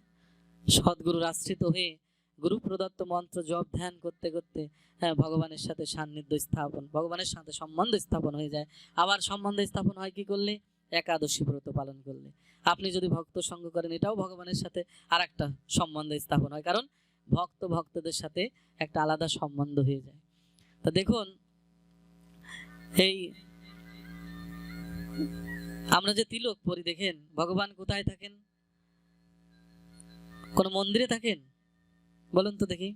সদ্গুরুর আশ্রিত হয়ে গুরু প্রদত্ত মন্ত্র জপ ধ্যান করতে করতে, হ্যাঁ, ভগবানের সাথে সান্নিধ্য স্থাপন, ভগবানের সাথে সম্বন্ধ স্থাপন হয়ে যায়। আবার সম্বন্ধ স্থাপন হয় কি করলে? একাদশী ব্রত পালন করলে। আপনি যদি ভক্ত সঙ্গ করেন, এটাও ভগবানের সাথে আর একটা সম্বন্ধ স্থাপন হয়, কারণ ভক্ত ভক্তদের সাথে একটা আলাদা সম্বন্ধ হয়ে যায়। তা দেখুন, এই আমরা যে তিলক পরি, দেখেন ভগবান কোথায় থাকেন? কোন মন্দিরে থাকেন বলুন তো দেখি?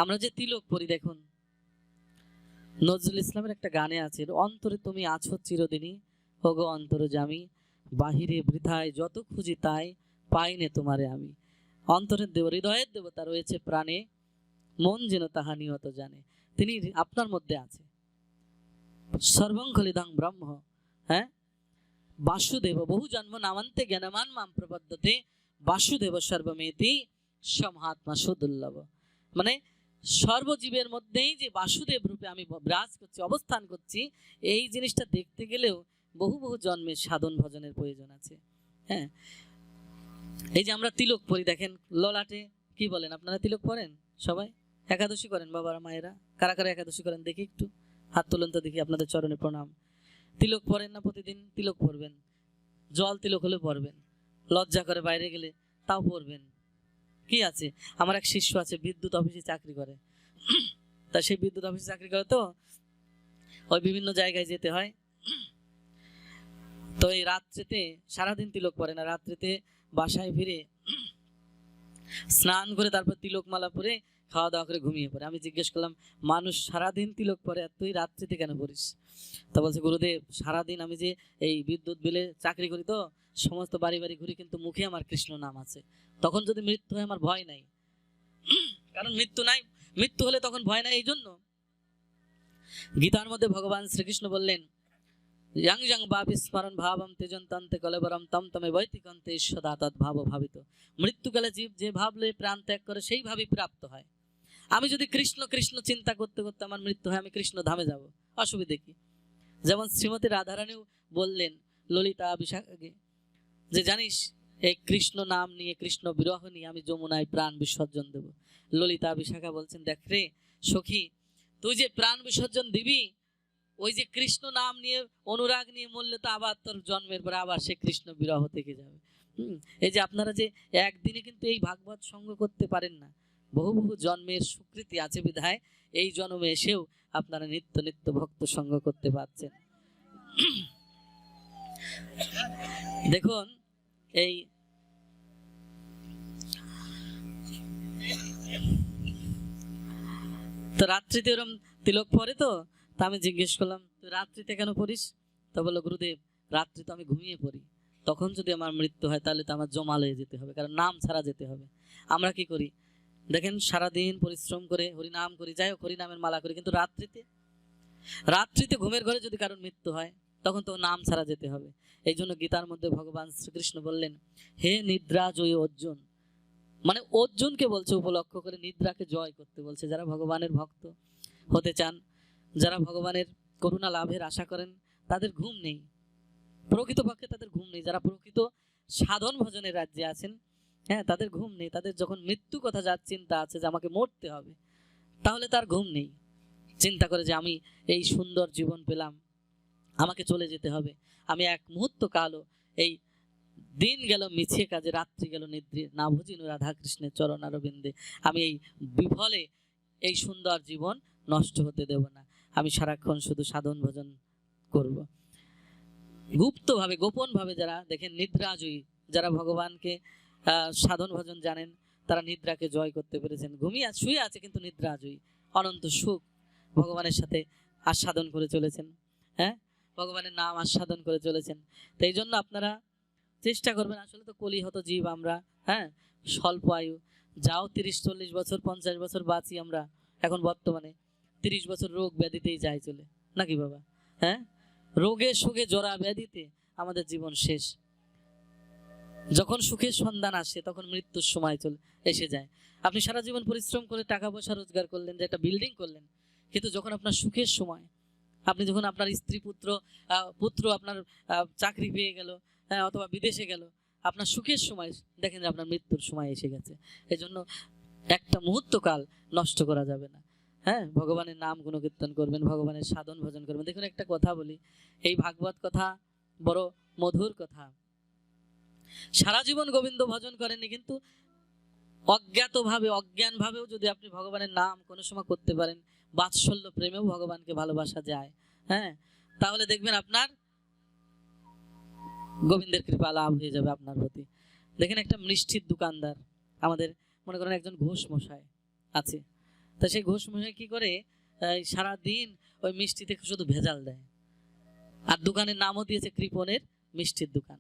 আমরা যে তিলক পরি, দেখুন নজরুল ইসলামের একটা গানে আছে, অন্তরে তুমি আছো চিরদিনই, ওগো অন্তরজামী, বাহিরে বৃথায় যত খুঁজি তাই পাইনে তোমারে আমি। অন্তরের দেব, হৃদয়ের দেবতা রয়েছে প্রাণে, মন যেন তাহা নিহত জানে। তিনি আপনার মধ্যে আছে। সর্বং খলিদং ব্রহ্ম, হ্যাঁ, বাসুদেব বহু জন্ম নামান্তে জ্ঞানমান মাম প্রপদ্যতে, বাসুদেব সর্বমেতি সমহাত্মা সুদুর্লভ। মানে সর্বজীবের মধ্যেই যে বাসুদেব রূপে আমি বিরাজ করছি, অবস্থান করছি, এই জিনিসটা দেখতে গেলেও বহু বহু জন্মের সাধন ভজনের প্রয়োজন আছে। হ্যাঁ, এই যে আমরা তিলক পরি, দেখেন ললাটে কি বলেন, আপনারা তিলক পরেন সবাই? একাদশী করেন বাবারা মায়েরা? কারা কারা একাদশী করেন দেখি, একটু হাত তুলুন তো দেখি, আপনাদের চরণে প্রণাম। তিলক পরেন না? প্রতিদিন তিলক পরবেন, জল তিলক হলে পরবেন, লজ্জা করে বাইরে গেলে তাও পরবেন। কি আছে, আমার এক শিষ্য আছে বিদ্যুৎ অফিসে চাকরি করে, তা সেই বিদ্যুৎ অফিসে চাকরি করে তো ওই বিভিন্ন জায়গায় যেতে হয়, তো এই রাত্রিতে সারাদিন তিলক পরে না, রাত্রিতে বাসায় ফিরে স্নান করে তারপর তিলক মালা পরে খাওয়া দাওয়া করে ঘুমিয়ে পড়ে। আমি জিজ্ঞেস করলাম, মানুষ সারাদিন তিলক পরে আর তুই রাত্রিতে কেন পড়িস? তা বলছে, গুরুদেব সারাদিন আমি যে এই বিদ্যুৎ বিলে চাকরি করি তো সমস্ত বাড়ি বাড়ি ঘুরি, কিন্তু মুখে আমার কৃষ্ণ নাম আছে। তখন যদি মৃত্যু হয় আমার ভয় নাই, কারণ মৃত্যু নাই, মৃত্যু হলে তখন ভয় নাই। এই জন্য গীতার মধ্যে ভগবান শ্রীকৃষ্ণ বললেন, ইয়াং ইয়াং বাপি স্মরণ ভাবম তেজন্তান্তে কলেবরম তম তমে বৈতিকন্তে সদা তৎ ভাব ভাবিত। মৃত্যুকালে জীব যে ভাবলে প্রাণ ত্যাগ করে সেই ভাবই প্রাপ্ত হয়। আমি যদি কৃষ্ণ কৃষ্ণ চিন্তা করতে করতে আমার মৃত্যু হয়, আমি কৃষ্ণ ধামে যাব, অসুবিধে কি? যেমন শ্রীমতী রাধারানীও বললেন ললিতা বিশাখাকে, যে জানিস এই কৃষ্ণ নাম নিয়ে, কৃষ্ণ বিরহ নিয়ে আমি যমুনায় প্রাণ বিসর্জন দেব। ললিতা বিশাখা বলছেন, দেখ রে সখী, তুই যে প্রাণ বিসর্জন দিবি, ওই যে কৃষ্ণ নাম নিয়ে অনুরাগ নিয়ে মরলে তো আবার তোর জন্মের পরে আবার সে কৃষ্ণ বিরহ থেকে যাবে। এই যে আপনারা যে একদিনে কিন্তু এই ভাগবত সঙ্গ করতে পারেন না, বহু বহু জন্মের স্বীকৃতি আছে বিধায় এই জন্মে এসেও আপনারা নিত্য নিত্য ভক্ত সঙ্গ করতে পারছেন। দেখুন এই তো রাত্রিতে ওরম তিলক পরে, তো আমি জিজ্ঞেস করলাম, তুই রাত্রিতে কেন পড়িস? তা বললো, গুরুদেব রাত্রি তো আমি ঘুমিয়ে পড়ি, তখন যদি আমার মৃত্যু হয় তাহলে তো আমার জমালয়ে যেতে হবে, কারণ নাম ছাড়া যেতে হবে। আমরা কি করি দেখেন, সারাদিন পরিশ্রম করে হরিনাম করি, যাই হোক হরিনামের মালা করি, কিন্তু রাত্রিতে ঘুমের ঘরে যদি কারোর মৃত্যু হয় তখন তো নাম ছাড়া যেতে হবে। এই জন্য গীতার মধ্যে ভগবান শ্রীকৃষ্ণ বললেন, হে নিদ্রা জয় অর্জুন, মানে অর্জুনকে বলছে উপলক্ষ করে, নিদ্রাকে জয় করতে বলছে। যারা ভগবানের ভক্ত হতে চান, যারা ভগবানের করুণা লাভের আশা করেন, তাদের ঘুম নেই, প্রকৃতপক্ষে তাদের ঘুম নেই। যারা প্রকৃত সাধন ভজনের রাজ্যে আছেন, হ্যাঁ, তাদের ঘুম নেই। তাদের যখন মৃত্যু কথা যার চিন্তা আছে যে আমাকে মরতে হবে, তাহলে তার ঘুম নেই। চিন্তা করে যে আমি এই সুন্দর জীবন পেলাম, আমাকে চলে যেতে হবে, আমি এক মুহূর্ত কালও এই দিন গেল মিছে কাজে, রাত্রি গেল নিদ্রে, না বুঝিনু রাধা কৃষ্ণের চরণ আরবিন্দে, আমি এই বিফলে এই সুন্দর জীবন নষ্ট হতে দেব না, আমি সারাক্ষণ শুধু সাধন ভজন করব। গুপ্তভাবে গোপনভাবে যারা দেখেন নিদ্রাজয়ী, যারা ভগবানকে সাধন ভজন জানেন, তারা নিদ্রাকে জয় করতে পেরেছেন। ঘুমিয়ে শুয়ে আছে কিন্তু নিদ্রাজয়ী, অনন্ত সুখ ভগবানের সাথে আস্বাদন করে চলেছেন। হ্যাঁ, ভগবানের নাম আস্বাদন করে চলেছেন। তো এই জন্য আপনারা চেষ্টা করবেন, আসলে তো কলিহত জীব আমরা, হ্যাঁ, স্বল্প আয়ু, যাও 30-40 বছর 50 বছর বাঁচি আমরা, এখন বর্তমানে 30 বছর রোগ ব্যাধিতেই যায় চলে, নাকি বাবা? হ্যাঁ, রোগে সুখে জরা ব্যাধিতে আমাদের জীবন শেষ। যখন সুখের সন্ধান আসে তখন মৃত্যুর সময় চলে এসে যায়। আপনি সারা জীবন পরিশ্রম করে টাকা পয়সা রোজগার করলেন, যে একটা বিল্ডিং করলেন, কিন্তু যখন আপনার সুখের সময়, আপনি যখন আপনার স্ত্রী পুত্র আপনার চাকরি পেয়ে গেল, হ্যাঁ, অথবা বিদেশে গেল, আপনার সুখের সময় দেখেন যে আপনার মৃত্যুর সময় এসে গেছে। এই জন্য একটা মুহূর্ত কাল নষ্ট করা যাবে না। হ্যাঁ, ভগবানের নাম গুণকীর্তন করবেন, ভগবানের সাধন ভজন করবেন। দেখুন একটা কথা বলি, এই ভাগবত কথা বড় মধুর কথা। সারা জীবন গোবিন্দ ভজন করেননি, কিন্তু অজ্ঞাতভাবে অজ্ঞানভাবেও যদি আপনি ভগবানের নাম কোনো সময় করতে পারেন, বাৎসল্য প্রেমেও ভগবানকে ভালোবাসা যায়, হ্যাঁ, তাহলে দেখবেন আপনার গোবিন্দের কৃপা লাভ হয়ে যাবে আপনার প্রতি। দেখেন একটা মিষ্টির দোকানদার, আমাদের মনে করেন একজন ঘোষ মশাই আছে, তা সেই ঘোষ মশাই কি করে, সারাদিন ওই মিষ্টিতে শুধু ভেজাল দেয়, আর দোকানের নামও দিয়েছে কৃপণের মিষ্টির দোকান।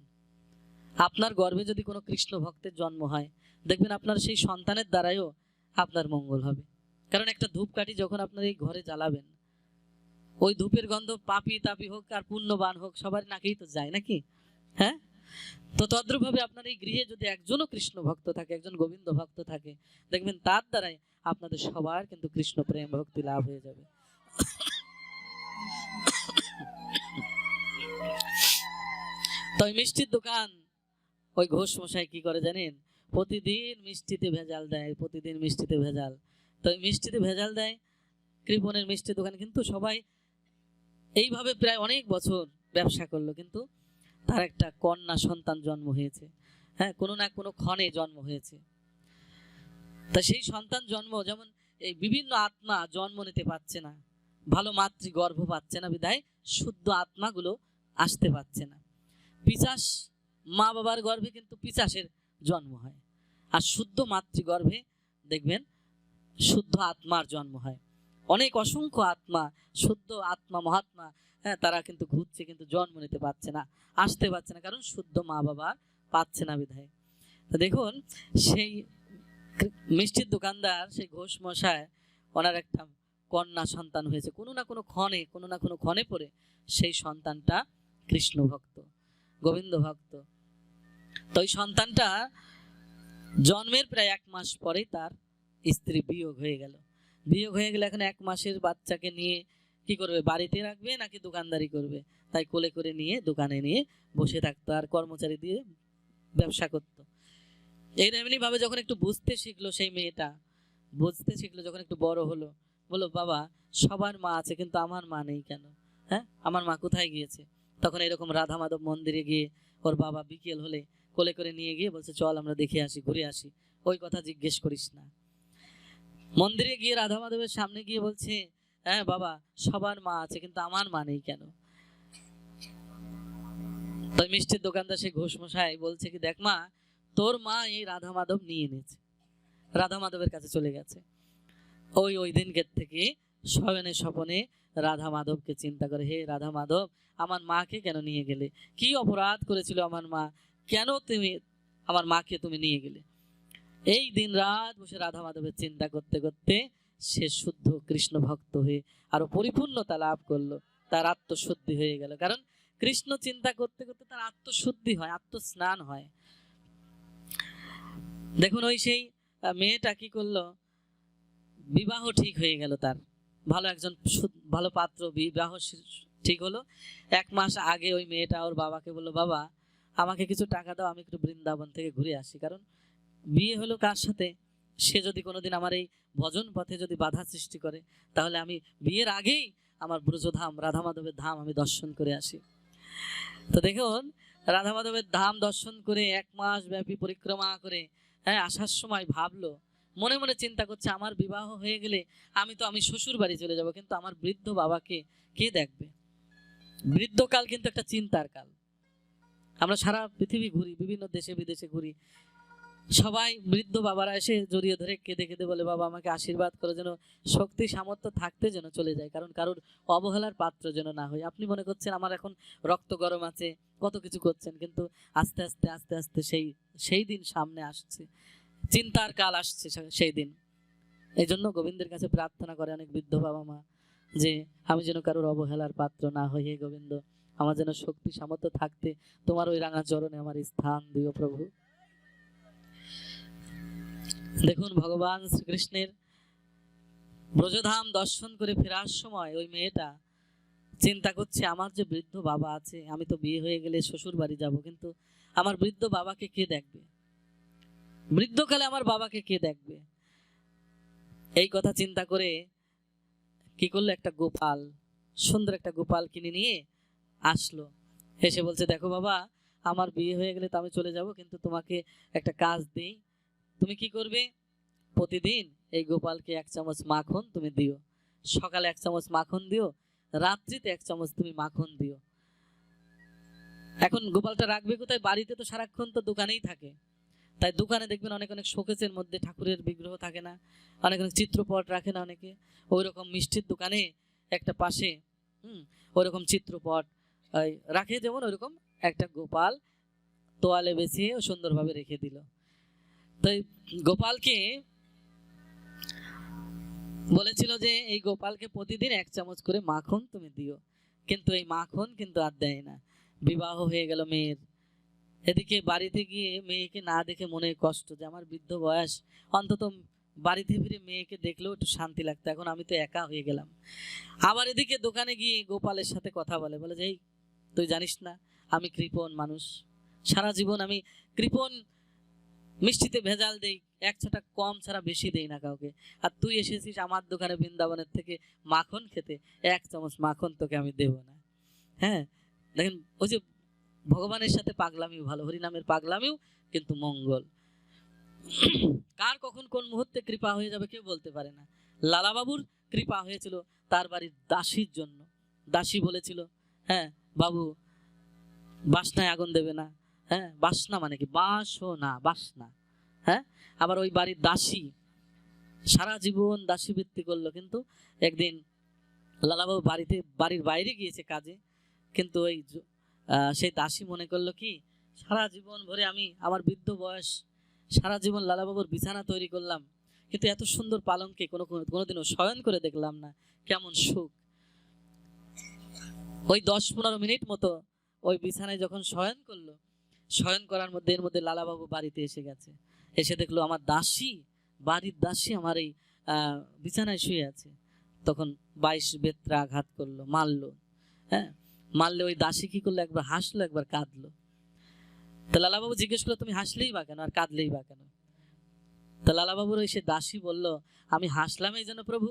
আপনার গর্ভে যদি কোনো কৃষ্ণ ভক্তের জন্ম হয়, দেখবেন আপনার সেই সন্তানের দ্বারাইও আপনার মঙ্গল হবে। কারণ একটা ধূপকাঠি যখন আপনার এই ঘরে জ্বালাবেন, ওই ধূপের গন্ধ পাপি তাপি হোক আর পুণ্যবান হোক, সবার নাকেই তো যায়, নাকি? হ্যাঁ, তো তদ্রূপভাবে আপনার এই গৃহে যদি একজনও কৃষ্ণ ভক্ত থাকে, একজন গোবিন্দ ভক্ত থাকে, দেখবেন তার দ্বারাই আপনাদের সবার কিন্তু কৃষ্ণ প্রেম ভক্তি লাভ হয়ে যাবে। তো ওই মিষ্টির দোকান ওই ঘোষ মশাই কি করে জানেন? প্রতিদিন মিষ্টিতে ভেজাল দেয়, প্রতিদিন মিষ্টিতে ভেজাল। তো ওই মিষ্টিতে ভেজাল দেয়, কৃপণের মিষ্টির দোকান। কিন্তু সবাই এইভাবে প্রায় অনেক বছর ব্যবসা করলো, কিন্তু তার একটা কন্যা সন্তান জন্ম হয়েছে। হ্যাঁ, কোনো না কোনো ক্ষণে জন্ম হয়েছে। তা সেই সন্তান জন্ম, যেমন এই বিভিন্ন আত্মা জন্ম নিতে পারছে না, ভালো মাতৃ গর্ভ পাচ্ছে না, বিধায় শুদ্ধ আত্মাগুলো আসতে পারছে না। পিশাচ মা বাবার গর্ভে কিন্তু পিশাচের জন্ম হয়, আর শুদ্ধ মাতৃগর্ভে দেখবেন শুদ্ধ আত্মার জন্ম হয়। অনেক অসংখ্য আত্মা, শুদ্ধ আত্মা মহাত্মা, হ্যাঁ, তারা কিন্তু ঘুরছে, কিন্তু জন্ম নিতে পারছে না, আসতে পারছে না, কারণ শুদ্ধ মা বাবা পাচ্ছে না বিধায়। তো দেখুন, সেই মিষ্টির দোকানদার, সেই ঘোষ মশাই, ওনার একটা কন্যা সন্তান হয়েছে। কোনো না কোনো ক্ষণে পড়ে সেই সন্তানটা কৃষ্ণ ভক্ত, গোবিন্দ ভক্ত। তো ওই সন্তানটা জন্মের প্রায় 1 মাস পরেই তার স্ত্রী বিয়োগ হয়ে গেল। এখন 1 মাসের বাচ্চাকে নিয়ে কি করবে? বাড়িতে রাখবে নাকি দোকানদারি করবে? তাই কোলে করে নিয়ে দোকানে নিয়ে বসে থাকতো, আর কর্মচারী দিয়ে ব্যবসা করতো। এমনি ভাবে যখন একটু বুঝতে শিখলো, সেই মেয়েটা বুঝতে শিখলো, যখন একটু বড় হলো, বললো, বাবা, সবার মা আছে, কিন্তু আমার মা নেই কেন? হ্যাঁ, আমার মা কোথায় গিয়েছে? তখন এরকম রাধা মাধব মন্দিরে গিয়ে ওর বাবা বিকেল হলে কোলে করে নিয়ে গিয়ে বলছে, চল আমরা দেখে আসি, ঘুরে আসি। ওই কথা জিজ্ঞেস করিস না। মন্দিরে গিয়ে রাধা মাধবের সামনে গিয়ে বলছে, হ্যাঁ বাবা, সবার মা আছে, কিন্তু আমার মা নেই কেন? তাই মিষ্টির দোকানদার সেই ঘোষ মশাই বলছে কি, দেখ মা, তোর মা এই রাধা মাধব নিয়ে এনেছে, রাধা মাধবের কাছে চলে গেছে। ওই দিনকের থেকে শয়নে স্বপনে রাধা মাধবকে চিন্তা করে, হে রাধা মাধব, আমার মাকে কেন নিয়ে গেলে? কি অপরাধ করেছিল আমার মা? কেন তুমি আমার মাকে তুমি নিয়ে গেলে? এই দিন রাত বসে রাধা মাধবের চিন্তা করতে করতে সে শুদ্ধ কৃষ্ণ ভক্ত হয়ে আরো পরিপূর্ণতা লাভ করলো, তার আত্মশুদ্ধি হয়ে গেল। কারণ কৃষ্ণ চিন্তা করতে করতে তার আত্মশুদ্ধি হয়, আত্মস্নান হয়। দেখুন, ওই সেই মেয়েটা কি করলো? বিবাহ ঠিক হয়ে গেল তার, ভালো একজন ভালো পাত্র, বিবাহ ঠিক হলো। 1 মাস আগে ওই মেয়েটা ওর বাবাকে বললো, বাবা, আমাকে কিছু টাকা দাও, আমি একটু বৃন্দাবন থেকে ঘুরে আসি। কারণ বিয়ে হলো কার সাথে? সে যদি কোনোদিন আমার এই ভজন পথে যদি বাধা সৃষ্টি করে, তাহলে আমি বিয়ের আগেই আমার ব্রজধাম রাধা মাধবের ধাম আমি দর্শন করে আসি। তো দেখুন, রাধা মাধবের ধাম দর্শন করে 1 মাস ব্যাপী পরিক্রমা করে, হ্যাঁ, আসার সময় ভাবলো, মনে মনে চিন্তা করছে, আমার বিবাহ হয়ে গেলে আমি শ্বশুর বাড়ি চলে যাব, কিন্তু আমার বৃদ্ধ বাবাকে কে দেখবে? বৃদ্ধকাল কিন্তু একটা চিন্তার কাল। আমরা সারা পৃথিবী ঘুরি, বিভিন্ন দেশে বিদেশে ঘুরি, সবাই বৃদ্ধ বাবারা এসে জড়িয়ে ধরে কেঁদে কেঁদে বলে, বাবা, আমাকে আশীর্বাদ করে, যেন শক্তি সামর্থ্য থাকতে যেন চলে যায়, কারণ কারোর অবহেলার পাত্র যেন না হয়। আপনি মনে করছেন আমার এখন রক্ত গরম আছে, কত কিছু করছেন, কিন্তু আস্তে আস্তে আস্তে আস্তে সেই দিন সামনে আসছে, চিন্তার কাল আসছে সেই দিন। এই জন্য গোবিন্দের কাছে প্রার্থনা করে অনেক বৃদ্ধ বাবা মা, যে আমি যেন কারোর অবহেলার পাত্র না হই, হে গোবিন্দ, আমার যেন শক্তি সামর্থ্য থাকতে তোমার ওই রাঙা চরণে আমার স্থান দিও প্রভু। দেখুন, ভগবান শ্রীকৃষ্ণের ব্রজধাম দর্শন করে ফেরার সময় ওই মেয়েটা চিন্তা করছে, আমার যে বৃদ্ধ বাবা আছে, আমি তো বিয়ে হয়ে গেলে শ্বশুর বাড়ি যাব, কিন্তু আমার বৃদ্ধ বাবাকে কে দেখবে? বৃদ্ধকালে আমার বাবাকে কে দেখবে? এই কথা চিন্তা করে কি করলো, একটা গোপাল, সুন্দর একটা গোপাল কিনে নিয়ে আসলো। এসে বলছে, দেখো বাবা, আমার বিয়ে হয়ে গেলে তো আমি চলে যাব, কিন্তু তোমাকে একটা কাজ দিই। তুমি কি করবে? প্রতিদিন এই গোপালকে 1 চামচ মাখন তুমি দিও। সকালে 1 চামচ মাখন দিও, রাত্রিতে 1 চামচ তুমি মাখন দিও। এখন গোপালটা রাখবে কোথায়? বাড়িতে তো সারাক্ষণ তো দোকানেই থাকে, তাই দোকানে দেখবেন অনেক অনেক শোকেসের মধ্যে ঠাকুরের বিগ্রহ থাকে না, অনেক অনেক চিত্রপট রাখে না অনেকে, ওইরকম মিষ্টির দোকানে একটা পাশে ওইরকম চিত্রপট রাখে, যেমন ওইরকম একটা গোপাল তোয়ালে বেছিয়ে সুন্দরভাবে রেখে দিল। তাই গোপালকে বলেছিল যে এই গোপালকে প্রতিদিন 1 চামচ করে মাখন তুমি দিও, কিন্তু এই মাখন কিন্তু আর দেয় না। বিবাহ হয়ে গেল মেয়ের, এদিকে বাড়িতে গিয়ে মেয়েকে না দেখে মনে কষ্ট, যে আমার বৃদ্ধ বয়স, অন্তত বাড়িতে ফিরে মেয়েকে দেখলেও একটু শান্তি লাগতো, এখন আমি তো একা হয়ে গেলাম। আবার এদিকে দোকানে গিয়ে গোপালের সাথে কথা বলে, বলে যে এই তুই জানিস না আমি কৃপণ মানুষ, সারা জীবন আমি কৃপণ, মিষ্টিতে ভেজাল দেই, এক ছটা কম ছাড়া বেশি দেই না কাউকে, আর তুই এসেছিস আমার দোকানে বৃন্দাবনের থেকে মাখন খেতে, এক চামচ মাখন তোকে আমি দেব না। হ্যাঁ, দেখেন ওই যে ভগবানের সাথে পাগলামিও ভালো, হরিনামের পাগলামিও কিন্তু মঙ্গল। কার কখন কোন মুহূর্তে কৃপা হয়ে যাবে কেউ বলতে পারে না। লালাবাবুর কৃপা হয়েছিল তার বাড়ির দাসীর জন্য। দাসী বলেছিল, হ্যাঁ বাবু বাসনায় আগুন দেবে না। হ্যাঁ, বাসনা মানে কি, বাসও না, বাসনা। হ্যাঁ, আবার ওই বাড়ির দাসী সারা জীবন দাসী বৃত্তি করলো, কিন্তু একদিন লালাবাবু বাড়ির বাইরে গিয়েছে কাজে, কিন্তু ওই সেই দাসী মনে করলো কি, সারা জীবন ভরে আমি আমার বৃদ্ধ বয়স, সারা জীবন লালাবাবুর বিছানা তৈরি করলাম, কিন্তু এত সুন্দর পালঙ্কে কোনোদিনও শয়ন করে দেখলাম না, কেমন সুখ। ওই 10-15 মিনিট মতো ওই বিছানায় যখন শয়ন করলো, শয়ন করার মধ্যে এর মধ্যে লালাবাবু বাড়িতে এসে গেছে, এসে দেখলো আমার দাসী, বাড়ির দাসী আমার এই বিছানায় শুয়ে আছে। তখন 22 বেত্রা আঘাত করলো, মারলো। হ্যাঁ, মারলে ওই দাসী কি করলো, একবার হাসলো একবার কাঁদলো। তো লালাবাবু জিজ্ঞেস করলো তুমি হাসলেই বা কেন আর কাঁদলেই বা কেন? তো লালাবাবুর ওই সে দাসী বলল, আমি হাসলাম এই জন্য প্রভু,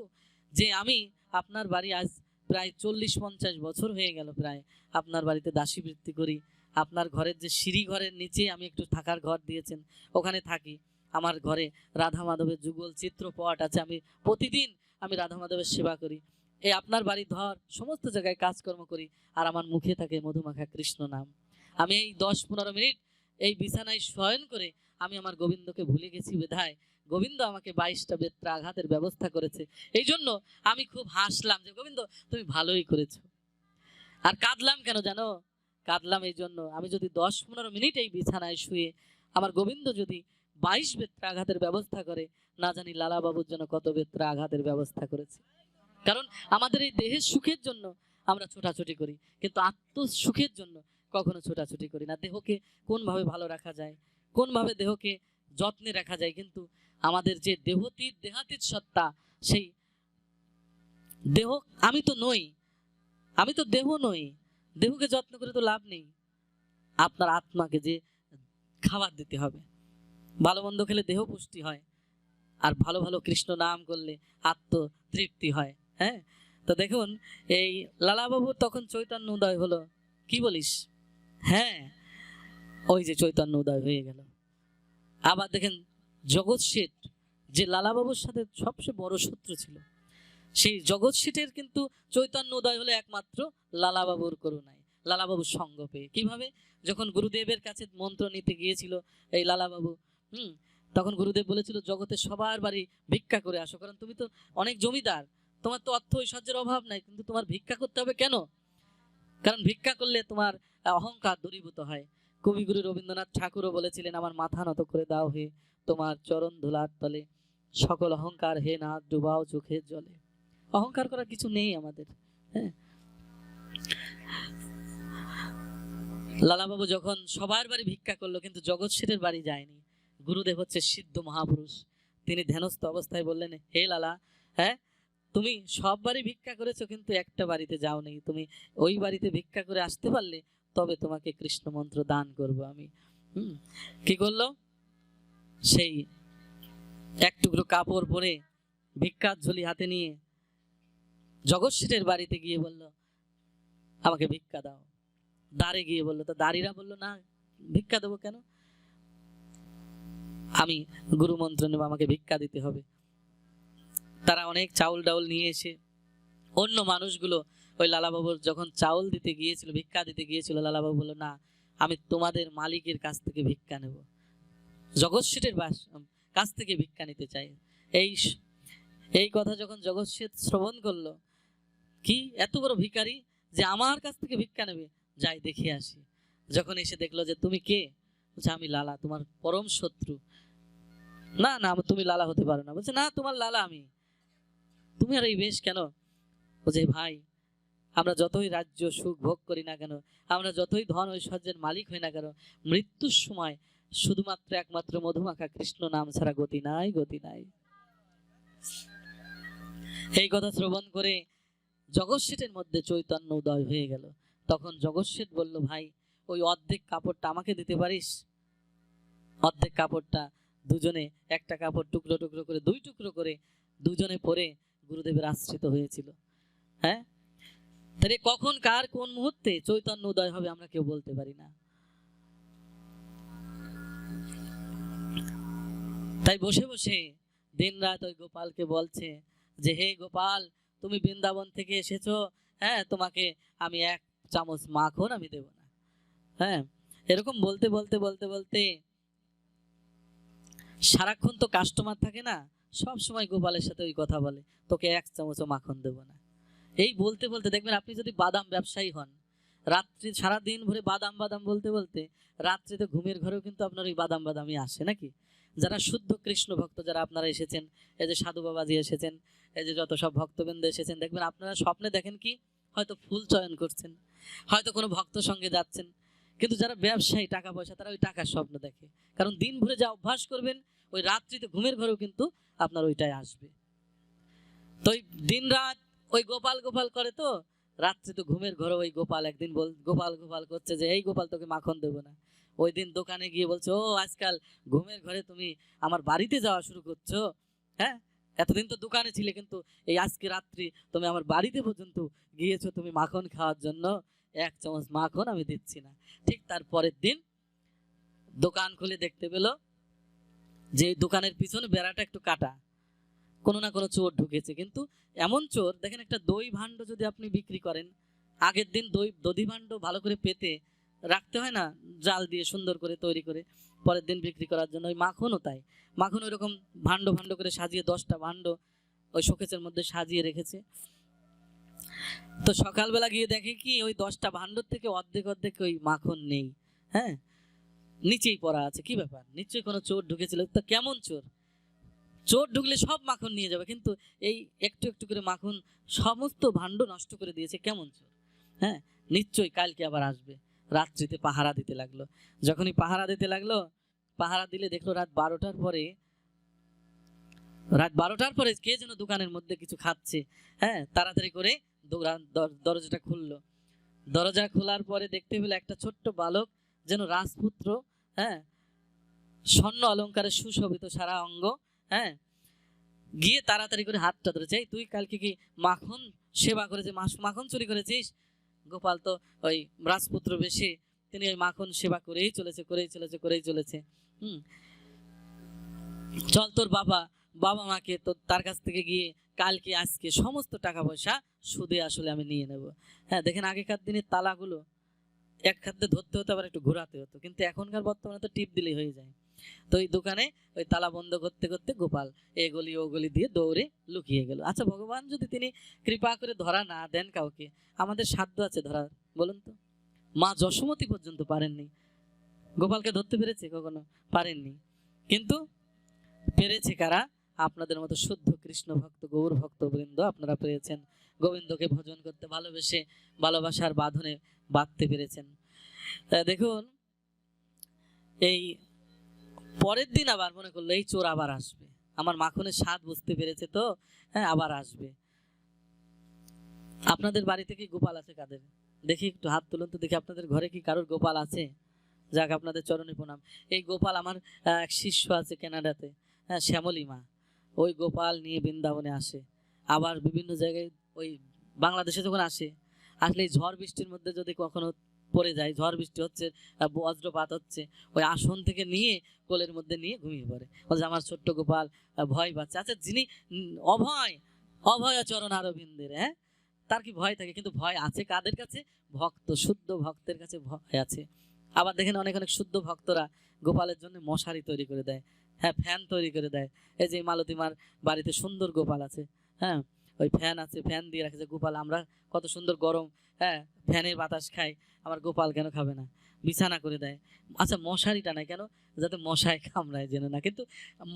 যে আমি আপনার বাড়ি আজ প্রায় 40-50 বছর হয়ে গেল প্রায় আপনার বাড়িতে দাসী বৃত্তি করি, আপনার ঘরের যে সিঁড়ি ঘরের নিচে আমি একটু থাকার ঘর দিয়েছেন ওখানে থাকি, আমার ঘরে রাধা মাধবের যুগল চিত্রপট আছে, আমি প্রতিদিন আমি রাধা মাধবের সেবা করি, এই আপনার বাড়ি ধর সমস্ত জায়গায় কাজকর্ম করি, আর আমার মুখে থাকে মধুমাখা কৃষ্ণ নাম। আমি এই 10-15 মিনিট এই বিছানায় শয়ন করে আমি আমার গোবিন্দকে ভুলে গেছি বিধায় গোবিন্দ আমাকে 22টা বেত্রা আঘাতের ব্যবস্থা করেছে, এই জন্য আমি খুব হাসলাম যে গোবিন্দ তুমি ভালোই করেছো। আর কাঁদলাম কেন জানো? কাঁদলাম এই জন্য, আমি যদি 10-15 মিনিট এই বিছানায় শুয়ে আমার গোবিন্দ যদি 22 বেত্রা আঘাতের ব্যবস্থা করে, না জানি লালাবাবুর জন্য কত বেত্রা আঘাতের ব্যবস্থা করেছে। কারণ আমাদের এই দেহের সুখের জন্য আমরা ছোটাছুটি করি, কিন্তু আত্মসুখের জন্য কখনো ছোটাছুটি করি না। দেহকে কোনভাবে ভালো রাখা যায়, কোনভাবে দেহকে যত্নে রাখা যায়, কিন্তু আমাদের যে দেহাতীত সত্তা, সেই দেহ, আমি তো নই, আমি তো দেহ নই, দেহকে যত্ন করে তো লাভ নেই। আপনার আত্মাকে যে খাবার দিতে হবে, ভালো মন্দ খেলে দেহ পুষ্টি হয়, আর ভালো ভালো কৃষ্ণ নাম করলে আত্মতৃপ্তি হয়। হ্যাঁ, তো দেখুন এই লালাবাবুর তখন চৈতন্য উদয় হলো, কি বলিস? হ্যাঁ, ওই যে চৈতন্য উদয় হয়ে গেল। আবার দেখেন জগৎ শেঠ, যে লালাবাবুর সাথে সবচেয়ে বড় শত্রু ছিল, সেই জগৎ শেঠের কিন্তু চৈতন্য উদয় হলো একমাত্র লালাবাবুর করুণায়, লালাবাবুর সঙ্গ পেয়ে। কিভাবে? যখন গুরুদেবের কাছে মন্ত্র নিতে গিয়েছিল এই লালাবাবু, তখন গুরুদেব বলেছিল জগতে সবার বাড়ি ভিক্ষা করে আসো, কারণ তুমি তো অনেক জমিদার, তোমার তো অর্থ ঐশ্বর্যের অভাব নাই, কিন্তু তোমার ভিক্ষা করতে হবে কেন? কারণ ভিক্ষা করলে তোমার অহংকার দূরীভূত হয়। কবিগুরু রবীন্দ্রনাথ ঠাকুরও বলেছিলেন, আমার মাথা নত করে দাও হে তোমার চরণ ধুলার তলে, সকল অহংকার হে না ডুবাও চোখের জলে। অহংকার করার কিছু নেই আমাদের। হ্যাঁ, লালাবাবু যখন সবার বাড়ি ভিক্ষা করলো, কিন্তু জগৎ শেঠের বাড়ি যায়নি। গুরুদেব হচ্ছে সিদ্ধ মহাপুরুষ, তিনি ধ্যানস্থ অবস্থায় বললেন, হে লালা, হ্যাঁ তুমি সব বাড়ি ভিক্ষা করেছো, কিন্তু একটা বাড়িতে যাও নেই, তুমি ওই বাড়িতে ভিক্ষা করে আসতে পারলে তবে তোমাকে কৃষ্ণ মন্ত্র দান করব আমি। কি করলো? সেই এক টুকরো কাপড় পরে ভিক্ষার ঝুলি হাতে নিয়ে জগৎ শেঠের বাড়িতে গিয়ে বলল, আমাকে ভিক্ষা দাও। দ্বারে গিয়ে বললো, তো দাঁড়িরা বললো, না ভিক্ষা দেবো কেন, আমি গুরু মন্ত্র নেব, আমাকে ভিক্ষা দিতে হবে। তারা অনেক চাউল ডাউল নিয়ে এসে অন্য মানুষগুলো ওই লালাবাবুর যখন চাউল দিতে গিয়েছিল, ভিক্ষা দিতে গিয়েছিল, লালাবাবু বললো, না আমি তোমাদের মালিকের কাছ থেকে ভিক্ষা নেব, জগৎ শেঠের কাছ থেকে ভিক্ষা নিতে চাই। এই কথা যখন জগৎ শেঠ শ্রবণ করলো, কি এত বড় ভিখারি যে আমার কাছ থেকে ভিক্ষা নেবে, যাই দেখে আসি। যখন এসে দেখলো যে তুমি কে, বলছে আমি লালা, তোমার পরম শত্রু। না না তুমি লালা হতে পারো না। বলছে না তোমার লালা আমি। তুমি আর এই বেশ কেন? বলছে ভাই আমরা যতই রাজ্য সুখ ভোগ করি না কেন, আমরা যতই ধন ঐশ্বর্যের মালিক হই না কেন, মৃত্যুর সময় শুধুমাত্র একমাত্র মধুমাখা কৃষ্ণ নাম ছাড়া গতি নাই, গতি নাই। এই কথা শ্রবণ করে জগৎ শেঠের মধ্যে চৈতন্য উদয় হয়ে গেল। তখন জগৎ শেঠ বলল, ভাই ওই অর্ধেক কাপড়টা আমাকে দিতে পারিস? অর্ধেক কাপড়টা দুজনে, একটা কাপড় টুকরো টুকরো করে, দুই টুকরো করে দুজনে পরে গুরুদেবের আশ্রিত হয়েছিল। হ্যাঁ, তাহলে কখন কার কোন মুহূর্তে চৈতন্য উদয় হবে আমরা কেউ বলতে পারি না। তাই বসে বসে দিন রাত ওই গোপালকে বলছে যে, হে গোপাল, তুমি বৃন্দাবন থেকে এসেছো, হ্যাঁ, তোমাকে আমি এক চামচ মাখন আমি দেব না। হ্যাঁ, এরকম বলতে বলতে বলতে বলতে সারাক্ষণ তো কাস্টমার থাকে না, সব সময় গোপালের সাথে ওই কথা বলে, তোকে এক চামচও মাখন দেব না। এই বলতে বলতে দেখবেন, আপনি যদি বাদাম ব্যবসায়ী হন, রাত্রি সারাদিন ভরে বাদাম বাদাম বলতে বলতে রাত্রিতে ঘুমের ঘরেও কিন্তু আপনার ওই বাদাম বাদামই আসে নাকি? যারা শুদ্ধ কৃষ্ণ ভক্ত, যারা আপনারা এসেছেন, এই যে সাধু বাবাজি এসেছেন, এই যে যত সব ভক্তবৃন্দ এসেছেন, দেখবেন আপনারা স্বপ্নে দেখেন কি, হয়তো ফুল চয়ন করছেন, হয়তো কোনো ভক্ত সঙ্গে যাচ্ছেন। কিন্তু যারা ব্যবসায়ী, টাকা পয়সা, তারা ওই টাকার স্বপ্ন দেখে, কারণ দিন ভরে যা অভ্যাস করবেন, ওই রাত্রিতে ঘুমের ঘরেও কিন্তু আপনার ওইটাই আসবে। তো দিন রাত ওই গোপাল গোপাল করে, তো রাত্রিতে ঘুমের ঘরে ওই গোপাল একদিন গোপাল গোপাল করছে যে, এই গোপাল তোকে মাখন দেবো না। ওই দিন দোকানে গিয়ে বলছে, ও আজকাল ঘুমের ঘরে তুমি আমার বাড়িতে যাওয়া শুরু করছো? হ্যাঁ, এতদিন তো দোকানে ছিলে, কিন্তু এই আজকে রাত্রি তুমি আমার বাড়িতে পর্যন্ত গিয়েছো তুমি মাখন খাওয়ার জন্য, এক চামচ মাখন আমি দিচ্ছি না। ঠিক তার পরের দিন দোকান খুলে দেখতে পেল যে দোকানের পিছনে বেড়াটা একটু কাটা, কোনো না কোনো চোর ঢুকেছে। কিন্তু এমন চোর, দেখেন একটা দই ভাণ্ড যদি আপনি বিক্রি করেন, আগের দিন দধি ভাণ্ড ভালো করে পেতে রাখতে হয় না, জাল দিয়ে সুন্দর করে তৈরি করে পরের দিন বিক্রি করার জন্য। ওই মাখনও তাই, মাখন ওই রকম ভাণ্ড ভাণ্ড করে সাজিয়ে 10টা ভাণ্ড ওই শোকেসের মধ্যে সাজিয়ে রেখেছে। তো সকালবেলা গিয়ে দেখে কি, ওই 10টা ভাণ্ডর থেকে অর্ধেক অর্ধেক ওই মাখন নেই। হ্যাঁ, নিচেই পড়া আছে। কি ব্যাপার, নিশ্চয়ই কোনো চোর ঢুকেছিল। তো কেমন চোর? চোর ঢুকলে সব মাখন নিয়ে যাবে, কিন্তু এই একটু একটু করে মাখন সমস্ত ভাণ্ড নষ্ট করে দিয়েছে, কেমন চোর? হ্যাঁ, নিশ্চয়ই কালকে আবার আসবে। রাত্রিতে পাহারা দিতে লাগলো। যখনই পাহারা দিতে লাগলো, পাহারা দিলে দেখলো রাত 12টার পরে কে যেন দোকানের মধ্যে কিছু খাচ্ছে। হ্যাঁ, তাড়াতাড়ি করে দরজাটা খুললো। দরজা খোলার পরে দেখতে পেলো একটা ছোট্ট বালক, যেন রাজপুত্র। হ্যাঁ, স্বর্ণ অলঙ্কারে সুশোভিত সারা অঙ্গ। হ্যাঁ, গিয়ে তাড়াতাড়ি করে হাতটা ধরেছে, তুই কালকে কি মাখন সেবা করেছিস, মাখন চুরি করেছিস? গোপাল তো ওই রাজপুত্র বেশি, তিনি ওই মাখন সেবা করেই চলেছে। চল তোর বাবা মাকে তো তার কাছ থেকে গিয়ে কালকে আজকে সমস্ত টাকা পয়সা সুদে আসলে আমি নিয়ে নেব। হ্যাঁ, দেখেন আগেকার দিনের তালাগুলো এক হাতে ধরতে হতো, আবার একটু ঘোরাতে হতো, কিন্তু এখনকার বর্তমানে তো টিপ দিলেই হয়ে যায়। তো ওই দোকানে ওই তালা বন্ধ করতে করতে গোপাল এ গলি ও গলি দিয়ে দৌড়ে লুকিয়ে গেল। আচ্ছা, ভগবান যদি তিনি কৃপা করে ধরা না দেন কাউকে, আমাদের সাধ্য আছে ধরার? বলুন তো। মা যশোমতী পর্যন্ত পারেননি, গোপালকে ধরতে পেরেছে? কখনো পারেননি। কিন্তু পেরেছে কারা? আপনাদের মতো শুদ্ধ কৃষ্ণ ভক্ত, গৌর ভক্ত বৃন্দ আপনারা পেরেছেন। গোবিন্দকে ভজন করতে ভালোবেসে ভালোবাসার বাঁধনে বাঁধতে পেরেছেন। দেখুন, এই পরের দিন আবার মনে করলো এই চোর আবার আসবে, আমার মাখনের স্বাদ বুঝতে পেরেছে, তো হ্যাঁ আবার আসবে। আপনাদের বাড়িতে কি গোপাল আছে কাদের? দেখি একটু হাত তুলুন তো, দেখি আপনাদের ঘরে কি কারোর গোপাল আছে? যাক, আপনাদের চরণে প্রণাম। এই গোপাল আমার এক শিষ্য আছে কানাডাতে, হ্যাঁ, শ্যামলী মা, ওই গোপাল নিয়ে বৃন্দাবনে আসে। আবার বিভিন্ন জায়গায় ওই বাংলাদেশে যখন আসলে ঝড় বৃষ্টির মধ্যে যদি কখনো পড়ে যায়, ঝড় বৃষ্টি হচ্ছে, বজ্রপাত হচ্ছে, ওই আসন থেকে নিয়ে কোলের মধ্যে নিয়ে ঘুমিয়ে পড়ে, বলছে আমার ছোট্ট গোপাল ভয় পাচ্ছে। আচ্ছা, যিনি অভয় চরণ আরবিন্দের, হ্যাঁ, তার কি ভয় থাকে? কিন্তু ভয় আছে কাদের কাছে? ভক্ত, শুদ্ধ ভক্তের কাছে ভয় আছে। আবার দেখেন অনেক শুদ্ধ ভক্তরা গোপালের জন্য মশারি তৈরি করে দেয়, হ্যাঁ, ফ্যান তৈরি করে দেয়। এই যে মালতীমার বাড়িতে সুন্দর গোপাল আছে, হ্যাঁ, ওই ফ্যান আছে, ফ্যান দিয়ে রাখেছে। গোপাল, আমরা কত সুন্দর গরম, হ্যাঁ, ফ্যানের বাতাস খাই, আমার গোপাল কেন খাবে না? বিছানা করে দেয়। আচ্ছা, মশারিটা নাই কেন? যাতে মশায় কামড়ায় যেন না। কিন্তু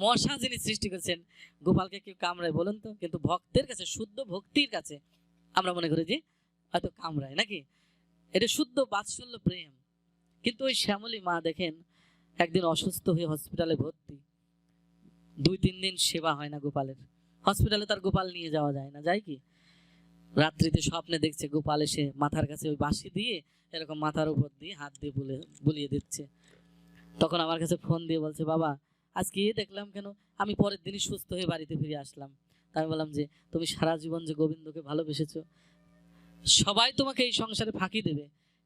মশা যিনি সৃষ্টি করেছেন, গোপালকে কেউ কামড়ায় বলুন তো? কিন্তু ভক্তের কাছে, শুদ্ধ ভক্তির কাছে আমরা মনে করি যে হয়তো কামড়ায় নাকি, এটা শুদ্ধ বাৎসল্য প্রেম। কিন্তু ওই শ্যামলী মা দেখেন একদিন অসুস্থ হয়ে হসপিটালে ভর্তি, 2-3 দিন সেবা হয় না গোপালের। হসপিটালে তার গোপাল নিয়ে যাওয়া যায় না, যায় কি? রাত্রিতে স্বপ্নে দেখছে গোপাল এসে মাথার কাছে ওই বাঁশি দিয়ে এরকম মাথার উপর দিয়ে হাত দিয়ে বুলিয়ে দিচ্ছে। তখন আমার কাছে ফোন দিয়ে বলছে, বাবা আজকে দেখলাম কেন, আমি পরের দিনই সুস্থ হয়ে বাড়িতে ফিরে আসলাম। তা আমি বললাম যে তুমি সারা জীবন যে গোবিন্দকে ভালোবেসেছো, সবাই তোমাকে এই সংসারে ফাঁকি দেবে,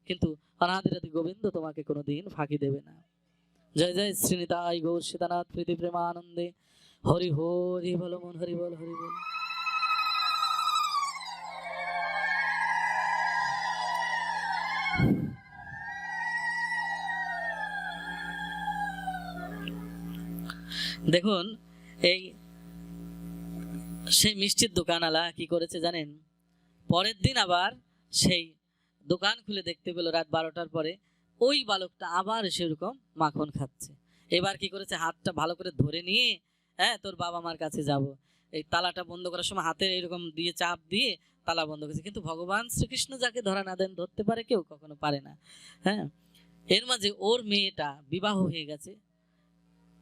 কিন্তু অনাদিরাদি গোবিন্দ তোমাকে কোনোদিন ফাঁকি দেবে না। জয় জয় শ্রীনিতাই গৌর সীতানাথ প্রীতি প্রেমানন্দে। হরি হরি বল মন, হরি বল হরি বল। দেখুন এই সেই মিষ্টির দোকানওয়ালা কি করেছে জানেন, পরের দিন আবার সেই দোকান খুলে দেখতে পেল রাত 12টার পরে ওই বালকটা আবার সেরকম মাখন খাচ্ছে। এবার কি করেছে, হাতটা ভালো করে ধরে নিয়ে, হ্যাঁ তোর বাবা মার কাছে যাব, এই তালাটা বন্ধ করার সময় হাতে এরকম দিয়ে চাপ দিয়ে তালা বন্ধ করেছে। কিন্তু ভগবান শ্রীকৃষ্ণ যাকে ধরা না দেন ধরতে পারে কেউ, কখনো পারে না। হ্যাঁ, এর মাঝে ওর মেয়েটা বিবাহ হয়ে গেছে।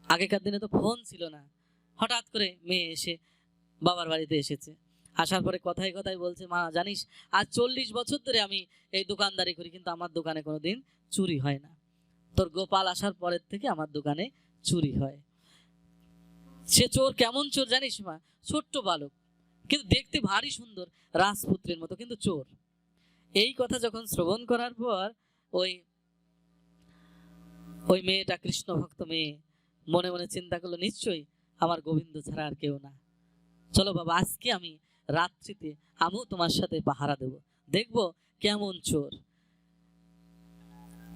আগেকার দিনে তো ফোন ছিল না, হঠাৎ করে মেয়ে এসে বাবার বাড়িতে এসেছে। আসার পরে কথায় কথায় বলছে, মা জানিস আজ 40 বছর ধরে আমি এই দোকানদারি করি, কিন্তু আমার দোকানে কোনোদিন চুরি হয় না। তোর গোপাল আসার পরের থেকে আমার দোকানে চুরি হয়। সে চোর, কেমন চোর জানিস মা? ছোট্ট বালক, কিন্তু দেখতে ভারী সুন্দর, রাজপুত্রের মতো, কিন্তু চোর। এই কথা যখন শ্রবণ করার পর ওই মেয়েটা, কৃষ্ণ ভক্ত মেয়ে, মনে মনে চিন্তা করলো নিশ্চয়ই আমার গোবিন্দ ছাড়া আর কেউ না। চলো বাবা, আজকে আমি রাত্রিতে আমিও তোমার সাথে পাহারা দেব, দেখবো কেমন চোর।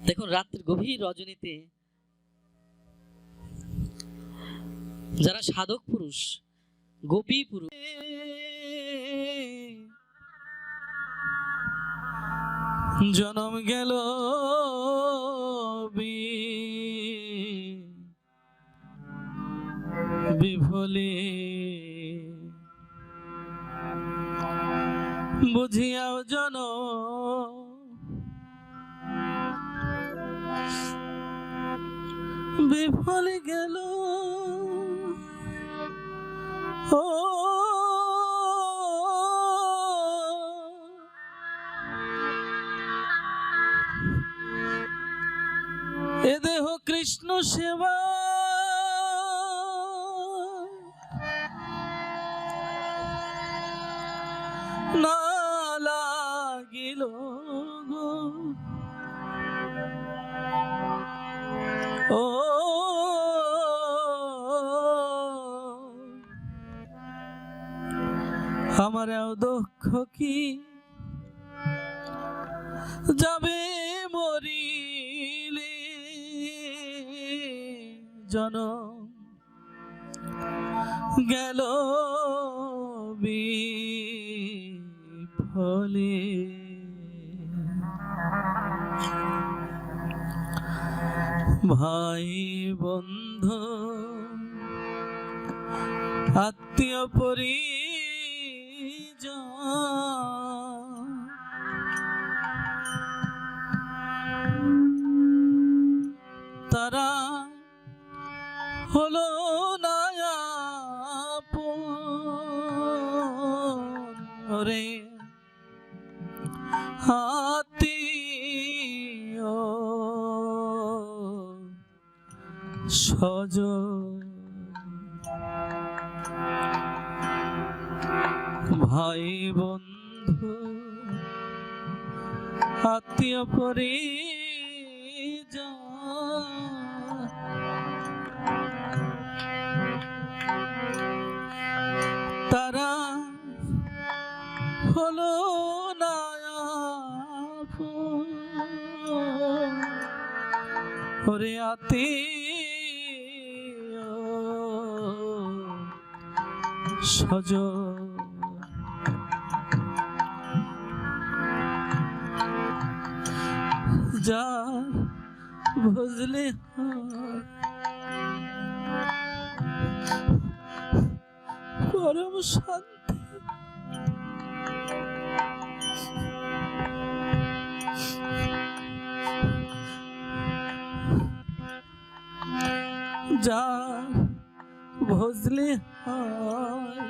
দেখুন রাত্রির গভীর রজনীতে যারা সাধক পুরুষ, গোপী পুরুষ, জনম গেল বিফলে, বুঝিয়াও জন বিফলে গেল। ও এ দেহ কৃষ্ণ সেবা না লাগিল গো, ও আমার দুঃখ কি যাবে মরিলে, জনম গেল বিফলে। ভাই বন্ধু আত্মীয় পরিজন তারা হলো না আপন রে, আত্মীয় স্বজন। ভাই বন্ধু আত্মীয় পরিজন তারা হলো না আপন ওরে, আত্মীয় স্বজন। যা বুঝলে পরম শান্তি, যা ভজলে হয়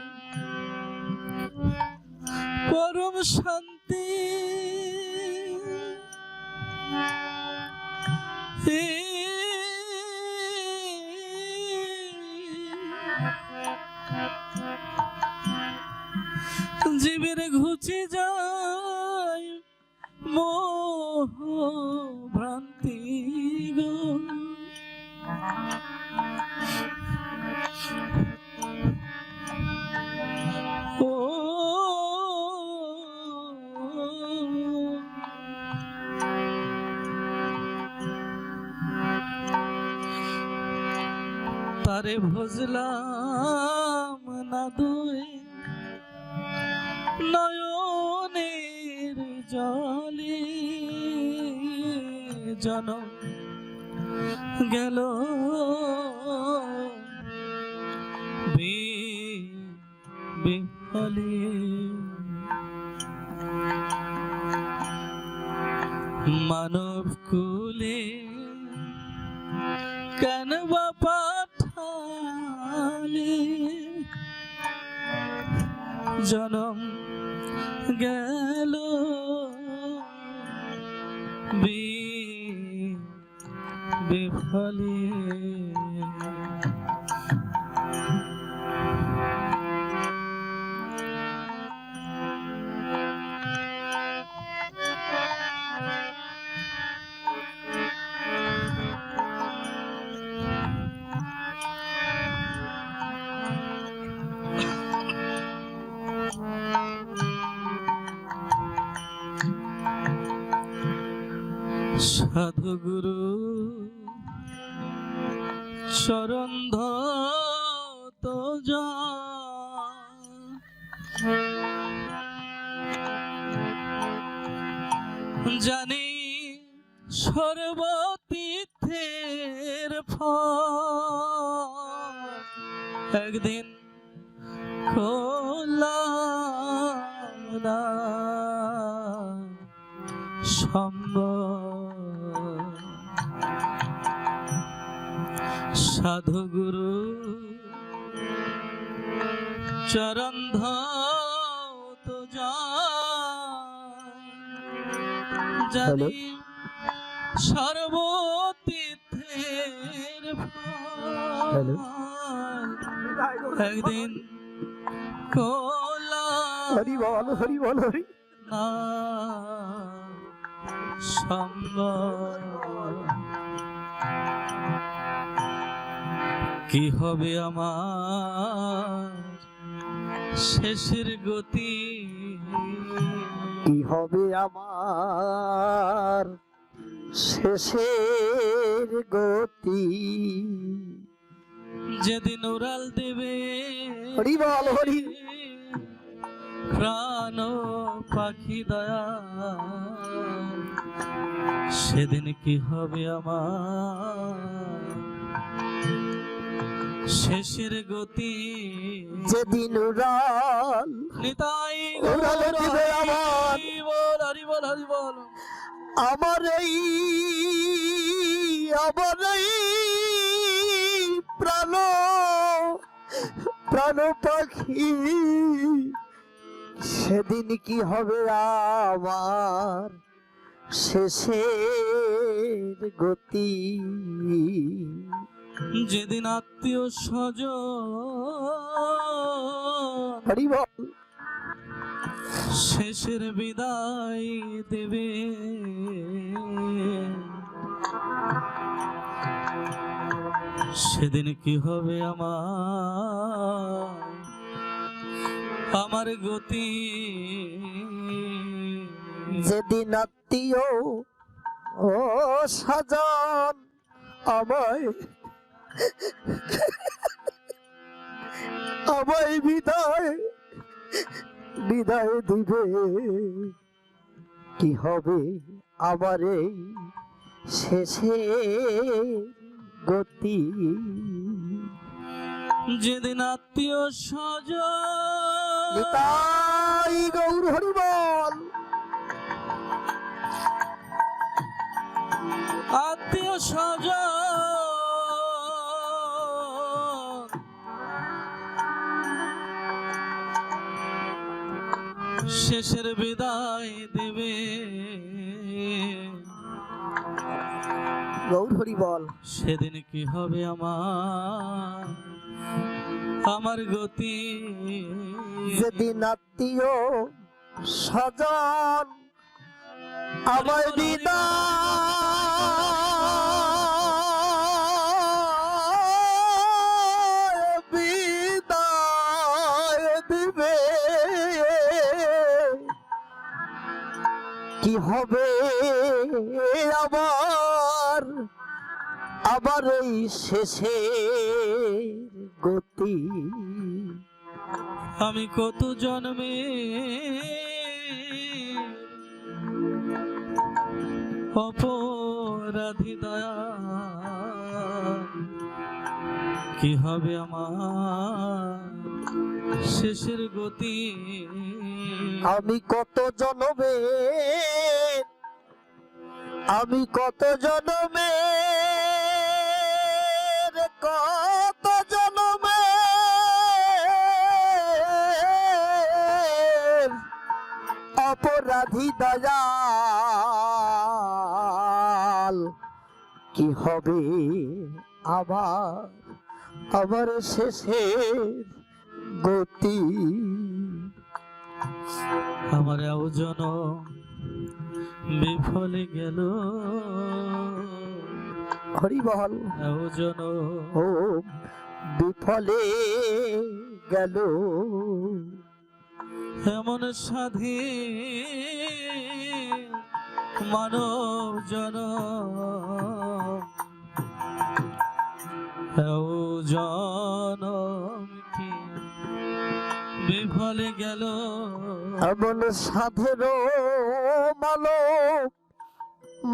পরম শান্তি। জীবের ঘুচে যায় মোহ ভ্রান্তি গো, ও তারে ভজলাম না দুই নয়নের জলে, জনম গেল বিফলে। মানব কুলে কেন বা পাঠালে, জনম গেল বিফলে। সাধু গুরু চরণ ধত জানি সর্বতীর্থের ফল, একদিন করলাম না সম্ভব। সাধু গুরু চরণ ধত জানি সর্বতীর্থের ফল, একদিন করলাম হরি বল হরি বল হরি না সম্ভব। কি হবে আমার শেষের গতি, কি হবে আমার শেষের গতি, যেদিন উড়াল দেবে হরি বল হরি প্রাণ পাখি দয়া, সেদিন কি হবে আমার শেষের গতি, যেদিন উড়াল নিতাই উড়াল দিবে আমার বল হরি বল হরি বল। আমার এই প্রাণ প্রাণ পাখি, সেদিন কি হবে আমার শেষের গতি, যেদিন আত্মীয় স্বজন হরি বল শেষের বিদায় দেবে, সেদিন কি হবে আমার গতি, যেদিন আত্মীয় ও স্বজন আমায় বিদায় দিবে, কি হবে আমার এই শেষে গতি, যেদিন আত্মীয় স্বজন নিতাই গৌর হরি বল, আত্মীয় স্বজন দেবে গৌর হরি বল। সেদিন কি হবে আমার আমার গতি যেদিন আত্মীয় স্বজন আমায় বিদায় দিবে, কি হবে আমার আবার এই শেষে গতি। আমি কত জন্মে অপরাধী দয়া, কি হবে আমার শেষের গতি। আমি কত জনমে, আমি কত জনমে, কত জনমে অপরাধী দয়াল, কি হবে আবার আমার শেষের গতি। আমার আয়োজন বিফলে গেল, হরি বল। আয়োজন ও বিফলে গেল, এমন সাধে মানব জন জনম কি বিফলে গেল। এমন সাধের মানব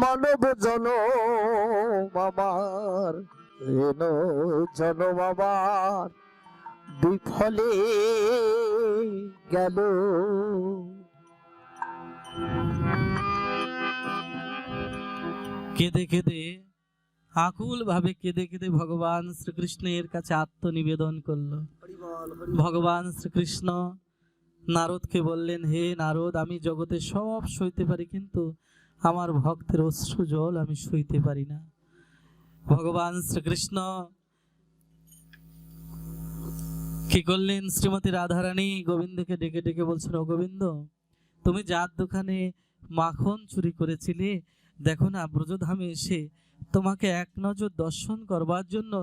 মানব জনম আমার, এন জনম আমার বিফলে গেল। কেঁদে কেঁদে আকুল ভাবে কেঁদে কেঁদে ভগবান শ্রীকৃষ্ণের কাছে আত্মনিবেদন করলো। ভগবান শ্রীকৃষ্ণ নারদকে বললেন, হে নারদ, আমি জগতে সব সইতে পারি, কিন্তু আমার ভক্তের অশ্রু জল আমি সইতে পারি না। ভগবান শ্রীকৃষ্ণ কি করলেন, শ্রীমতী রাধারানী গোবিন্দকে ডেকে ডেকে বলছেন, ও গোবিন্দ, তুমি যার দোকানে মাখন চুরি করেছিলে, দেখো না ব্রজধামে এসে তোমাকে এক নজর দর্শন করবার জন্য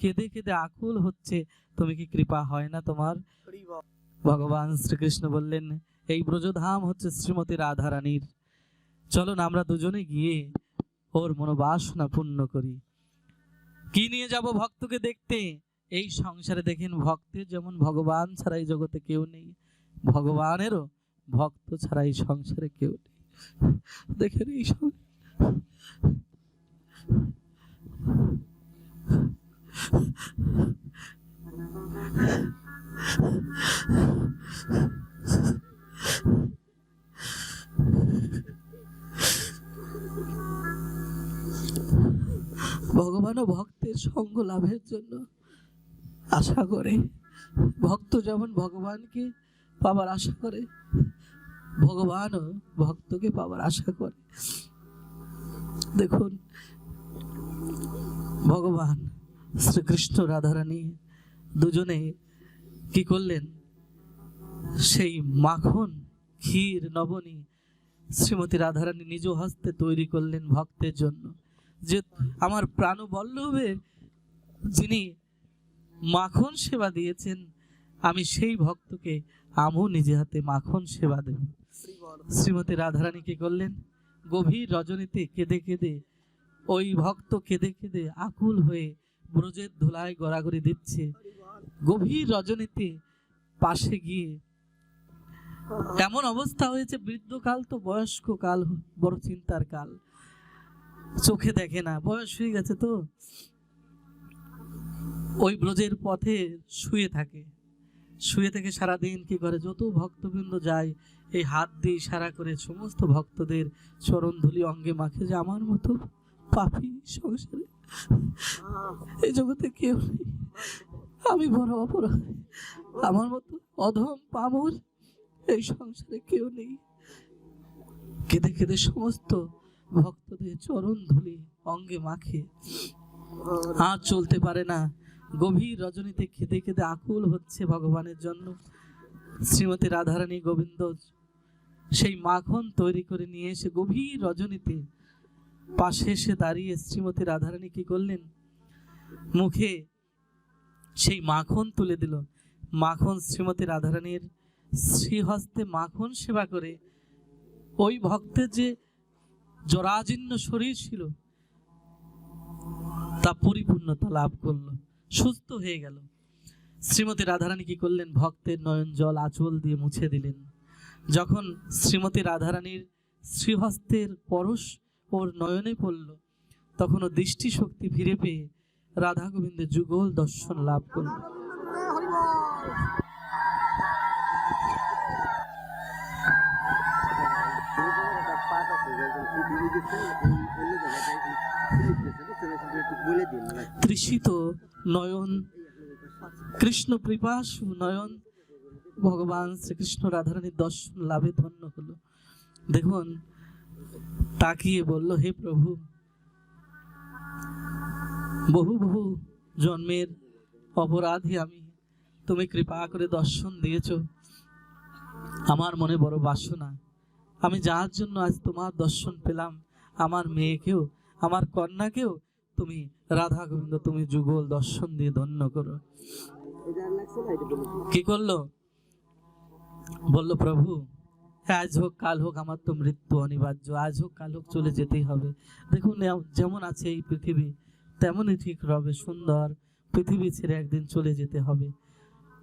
কেঁদে কেঁদে আকুল হচ্ছে, তুমি কি কৃপা হয় না তোমার? ভগবান শ্রীকৃষ্ণ বললেন, এই ব্রজধাম হচ্ছে শ্রীমতী রাধারানীর, চলো না আমরা দুজনে গিয়ে ওর মনোবাসনা পূর্ণ করি। কি নিয়ে যাব ভক্তকে দেখতে? এই সংসারে দেখেন ভক্তের যেমন ভগবান ছাড়া এই জগতে কেউ নেই, ভগবানেরও ভক্ত ছাড়া এই সংসারে কেউ নেই। দেখেন এই ভগবানও ভক্তের সঙ্গ লাভের জন্য আশা করে, ভক্ত যেমন ভগবানকে পাবার আশা করে, ভগবানও ভক্তকে পাবার আশা করে। দেখুন ভগবান শ্রীকৃষ্ণ রাধারানী দুজনে কি করলেন, সেই মাখন ক্ষীর নবনী শ্রীমতী রাধারানী নিজ হস্তে তৈরি করলেন ভক্তের জন্য। যে আমার প্রাণবল্লভে যিনি মাখন সেবা দিয়েছেন, আমি সেই ভক্তকে আমিও নিজে হাতে মাখন সেবা দেব। শ্রীমতী রাধারানী কি করলেন, গভীর রজনীতে কেঁদে কেঁদে, ওই ভক্ত কেঁদে কেঁদে আকুল হয়ে ব্রজের ধুলায় গড়াগড়ি দিচ্ছে, গভীর রজনীতে পাশে গিয়ে এমন অবস্থা হয়েছে, বৃদ্ধকাল তো বয়স্ক কাল, বড় চিন্তার কাল, চোখে দেখে না, বয়স হয়ে গেছে তো, ওই ব্রজের পথে শুয়ে থাকে, শুয়ে থেকে সারাদিন কি করে, যত ভক্তবৃন্দ যায় এই হাত দিয়ে ইশারা করে সমস্ত ভক্তদের চরণ ধুলি অঙ্গে মাখে, যে আমার মতো পাপী সংসারে এই জগতে কেউ নেই, আমি বড় অপরাধী, আমার মতো অধম পামর এই সংসারে কেউ নেই। কেঁদে কেঁদে সমস্ত ভক্তদের চরণ ধুলি অঙ্গে মাখে, আর চলতে পারে না। গভীর রজনীতে কেঁদে কেঁদে আকুল হচ্ছে ভগবানের জন্য। শ্রীমতী রাধারানী গোবিন্দ সেই মাখন তৈরি করে নিয়ে এসে গভীর রজনীতে পাশে এসে দাঁড়িয়ে শ্রীমতী রাধারানী কি করলেন, মুখে সেই মাখন তুলে দিল। মাখন শ্রীমতী রাধারানীর শ্রীহস্তে মাখন সেবা করে ওই ভক্তের যে জরাজীর্ণ শরীর ছিল তা পরিপূর্ণতা লাভ করলো, সুস্থ হয়ে গেল। শ্রীমতী রাধারানী কি করলেন, ভক্তের নয়ন জল আঁচল দিয়ে মুছে দিলেন। যখন শ্রীমতী রাধারানীর শ্রীহস্তের পরশ ওর নয়নে পড়ল, তখন ও দৃষ্টিশক্তি ফিরে পেয়ে রাধা গোবিন্দের যুগল দর্শন লাভ করল। তৃষিত নয়ন, কৃষ্ণ কৃপাসু নয়ন ভগবান শ্রীকৃষ্ণ রাধারানীর দর্শন লাভে ধন্য হলো। দেখুন, তাকিয়ে বলল, হে প্রভু, বহু বহু জন্মের অপরাধী আমি, তুমি কৃপা করে দর্শন দিয়েছ। আমার মনে বড় বাসনা, আমি যার জন্য আজ তোমার দর্শন পেলাম, আমার মেয়েকেও, আমার কন্যাকেও তুমি রাধা গোবিন্দ তুমি যুগল দর্শন দিয়ে ধন্য করো। কি করলো, বলল, প্রভু আজ হোক কাল হোক আমার তো মৃত্যু অনিবার্য, আজ হোক কাল হোক চলে যেতেই হবে। দেখুন, যেমন আছে এই পৃথিবী তেমনই ঠিক রবে সুন্দর, পৃথিবী ছেড়ে একদিন চলে যেতে হবে।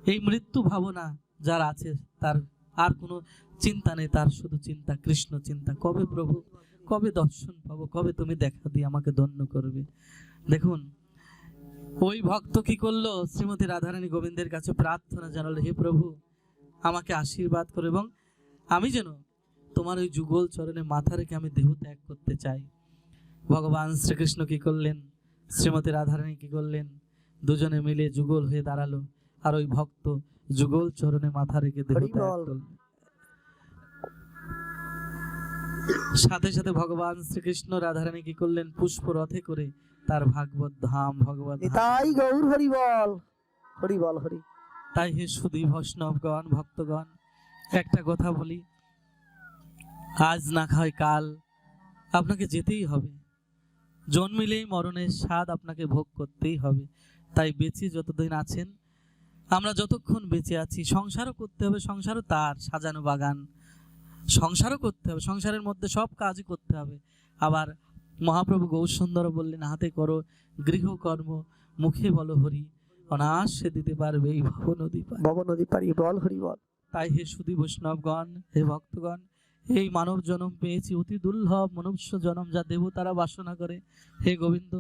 এই মৃত্যু ভাবনা যার আছে তার আর কোনো চিন্তা নেই, তার শুধু চিন্তা কৃষ্ণ চিন্তা, কবে প্রভু, কবে দর্শন পাবো, কবে তুমি দেখা দিয়ে আমাকে ধন্য করবে। দেখুন, ওই ভক্ত কি করলো, শ্রীমতী রাধারানী গোবিন্দের কাছে প্রার্থনা জানালো, হে প্রভু আমাকে আশীর্বাদ করো এবং আমি যেন তোমার ওই যুগল চরণে মাথা রেখে আমি দেহ ত্যাগ করতে চাই। ভগবান শ্রীকৃষ্ণ কি করলেন, শ্রীমতী রাধারানী কি করলেন, দুজনে মিলে যুগল হয়ে দাঁড়ালো, আর ওই ভক্ত যুগল চরণে মাথা রেখে দেহ ত্যাগ করলেন। সাথে সাথে ভগবান শ্রীকৃষ্ণ রাধারানী কি করলেন, পুষ্প রথে করে তার ভাগবত ধাম ভগবত তাই গৌর হরি বল, হরি বল হরি। তাই হে সুধী বৈষ্ণবগণ, ভক্তগণ, একটা কথা বলি, আজ না হয় কাল আপনাকে যেতেই হবে। জন্মিলেই মরণের স্বাদ আপনাকে ভোগ করতেই হবে। তাই বেঁচে যতদিন আছেন, আমরা যতক্ষণ বেঁচে আছি, সংসারও করতে হবে, সংসারও তার সাজানো বাগান, সংসারও করতে হবে, সংসারের মধ্যে সব কাজই করতে হবে। আবার মহাপ্রভু গৌরসুন্দর বললেন, হাতে করো গৃহকর্ম, মুখে বলো হরি, অনায়াসে দিতে পারবে এই ভব নদী পার। ভব নদী পারি, বল হরি বল। তাই হে সুধী বৈষ্ণবগণ, হে ভক্তগণ, এই মানব জন্ম পেয়েছি অতি দুর্লভ মনুষ্য জন্ম, যা দেবতারা বাসনা করে। হে গোবিন্দ,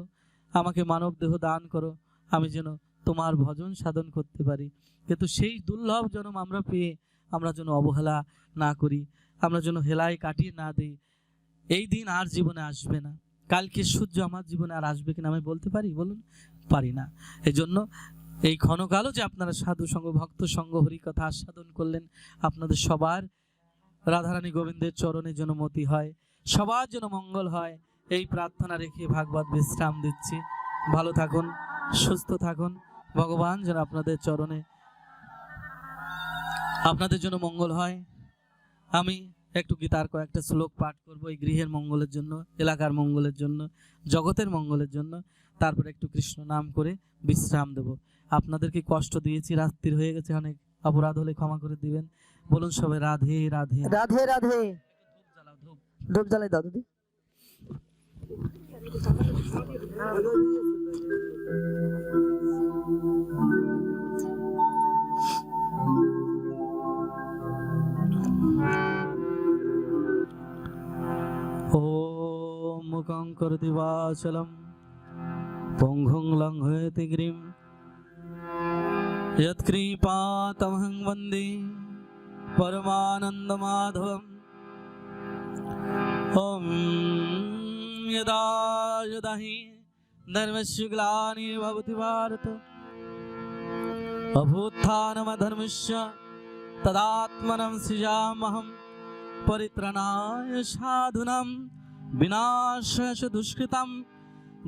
আমাকে মানব দেহ দান করো, আমি যেন তোমার ভজন সাধন করতে পারি। কিন্তু সেই দুর্লভ জন্ম আমরা পেয়ে আমরা যেন অবহেলা না করি, আমরা যেন হেলায় কাটিয়ে না দিই। এই দিন আর জীবনে আসবে না, কালকে সূর্য আমার জীবনে আর আসবে কিনা আমি বলতে পারি, বলুন, পারি না। এই জন্য এই ক্ষণকালও যে আপনারা সাধু সঙ্গ, ভক্ত সঙ্গ, হরি কথা আস্বাদন করলেন, আপনাদের সবার রাধারানী গোবিন্দের চরণে যেন মতি হয়, সবার যেন মঙ্গল হয়, এই প্রার্থনা রেখে ভাগবত বিশ্রাম দিচ্ছি। ভালো থাকুন, সুস্থ থাকুন, ভগবান যেন আপনাদের চরণে, আপনাদের জন্য মঙ্গল হয়। আমি একটু গীতার কয়েকটা শ্লোক পাঠ করবো, এই গৃহের মঙ্গলের জন্য, এলাকার মঙ্গলের জন্য, জগতের মঙ্গলের জন্য। তারপরে একটু কৃষ্ণ নাম করে বিশ্রাম দেব। আপনাদেরকে কষ্ট দিয়েছি, রাত্রির হয়ে গেছে, অনেক অপরাধ হলে ক্ষমা করে দিবেন। বলুন সবাই, রাধে রাধে। রাধে রাধে। ধূপ জ্বালাও, ধূপ। ধূপ জ্বালাই দাও দিদি। ওম মুখং করতি বাচলম পঙ্গুং লঙ্ঘয়তি গিরিম यत्कृपातमहं वन्दे परमानन्दमाधवम्। ॐ यदा यदा हि धर्मस्य ग्लानिर्भवति भारत अभ्युत्थानमधर्मस्य तदात्मनं सृजाम्यहम्। परित्रणाय साधूनां विनाशाय च दुष्कृतां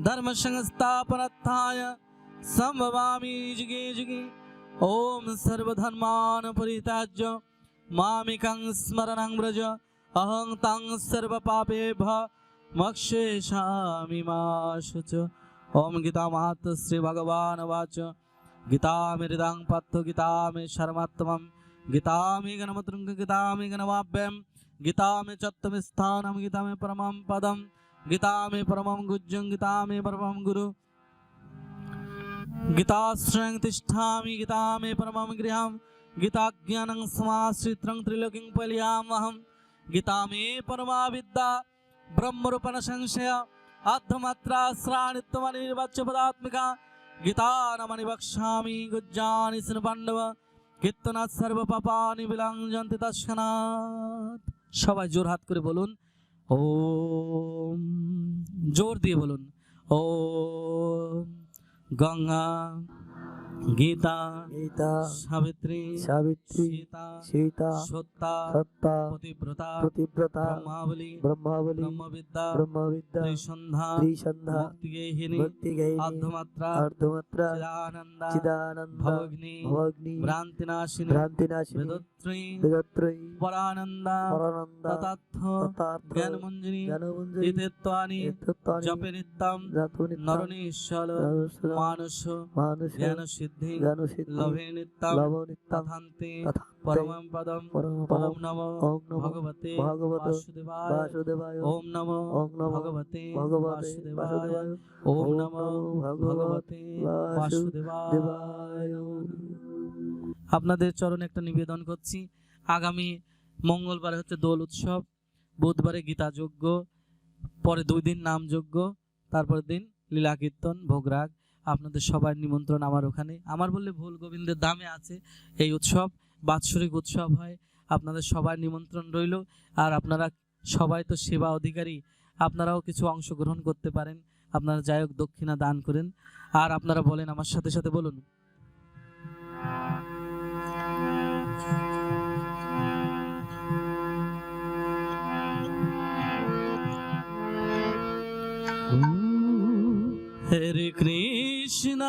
धर्म संस्थापनार्थाय संभवामि जुगे जुगे। ओम सर्वधर्मान् परित्याज्य मामेकं स्मरणं व्रज अहं तं सर्वपापेभ्यः मोक्षयिष्यामि मा शुच। ओम गीता मात श्री भगवान वाच गीता मृदं पत्तो गीता मे शर्मात्मं गीता मे गणमतृंग गीता मे गणवाभ्यं गीता मे चत्तम स्थानं गीता मे परमं पदं गीता मे परमं गुज्जं गीता मे परमं गुरु गीताश्रयं तिष्ठामि गीता मे परमं गृहं गीताज्ञानं समाश्रितं त्रिलोकीं पल्यामहं गीता मे परमा विद्या ब्रह्मरूपण संशय आत्ममात्रा श्राणित्वमनिर्वाच्य पदात्मिका गीता नमनि वक्ष्यामि गुज्जानि स्न पाण्डव কীর্তনাথ সর্ব পাপানি বিলাঞ্জন্তি তৎক্ষণাৎ। সবাই জোর হাত করে বলুন ওম, জোর দিয়ে বলুন ওম। গঙ্গা গীতা গীতা সাবিত্রী সাবিত্রী সীতা সীতা সত্যা সত্তা পতিব্রতা প্রতিব্রতা ব্রহ্মাবলী ব্রহ্মাবলী ব্রহ্মবিদ্যা ব্রহ্মবিদ্যা ত্রিসন্ধ্যা ত্রিসন্ধ্যা ভক্তিগেহিনী ভক্তিগেহিনী আর্ধমাত্রা অর্ধমাত্রা চিদানন্দা চিদানন্দ ভবগ্নি ভবগ্নি ভ্রান্তিনাশিনী ভ্রান্তিনাশিনী বেদত্রয়ী বেদত্রয়ী পরানন্দা পরানন্দ তথার্থ তথার্থ জ্ঞানমঞ্জনী জ্ঞানমঞ্জরি এতেত্বানি এতত্ত্বানি জপে নিত্যম জাতুনিত্যং নরণীশ্বর নরস্বরং মানস মানস জ্ঞান সিদ্ধি জ্ঞানসিদ্ধি লভে নিত্যম লবনিত্যং তথান্তে তথান্তে পরমং পদম পরমপদম ওম নমো ওম নমো ভগবতে ভগবতে বাসুদেবায় বাসুদেবায় ওম নমো ওম নমো ভগবতে ভগবতে বাসুদেবায় বাসুদেবায় ওম নমো ভগবতে বাসুদেবায়। দেবায়। আপনাদের চরণে একটা নিবেদন করছি, আগামী মঙ্গলবারে হচ্ছে দোল উৎসব, বুধবারে গীতা যজ্ঞ, পরে 2 দিন নাম যজ্ঞ, তারপর দিন লীলা কীর্তন ভোগরাগ। আপনাদের সবার নিমন্ত্রণ আমার ওখানে। আমার বললে ভুল, গোবিন্দের দামে আছে এই উৎসব, বাৎসরিক উৎসব হয়। আপনাদের সবার নিমন্ত্রণ রইল। আর আপনারা সবাই তো সেবা অধিকারী, আপনারাও কিছু অংশগ্রহণ করতে পারেন। আপনারা যাই হোক দক্ষিণা দান করেন। আর আপনারা বলেন আমার সাথে সাথে বলুন হরে কৃষ্ণ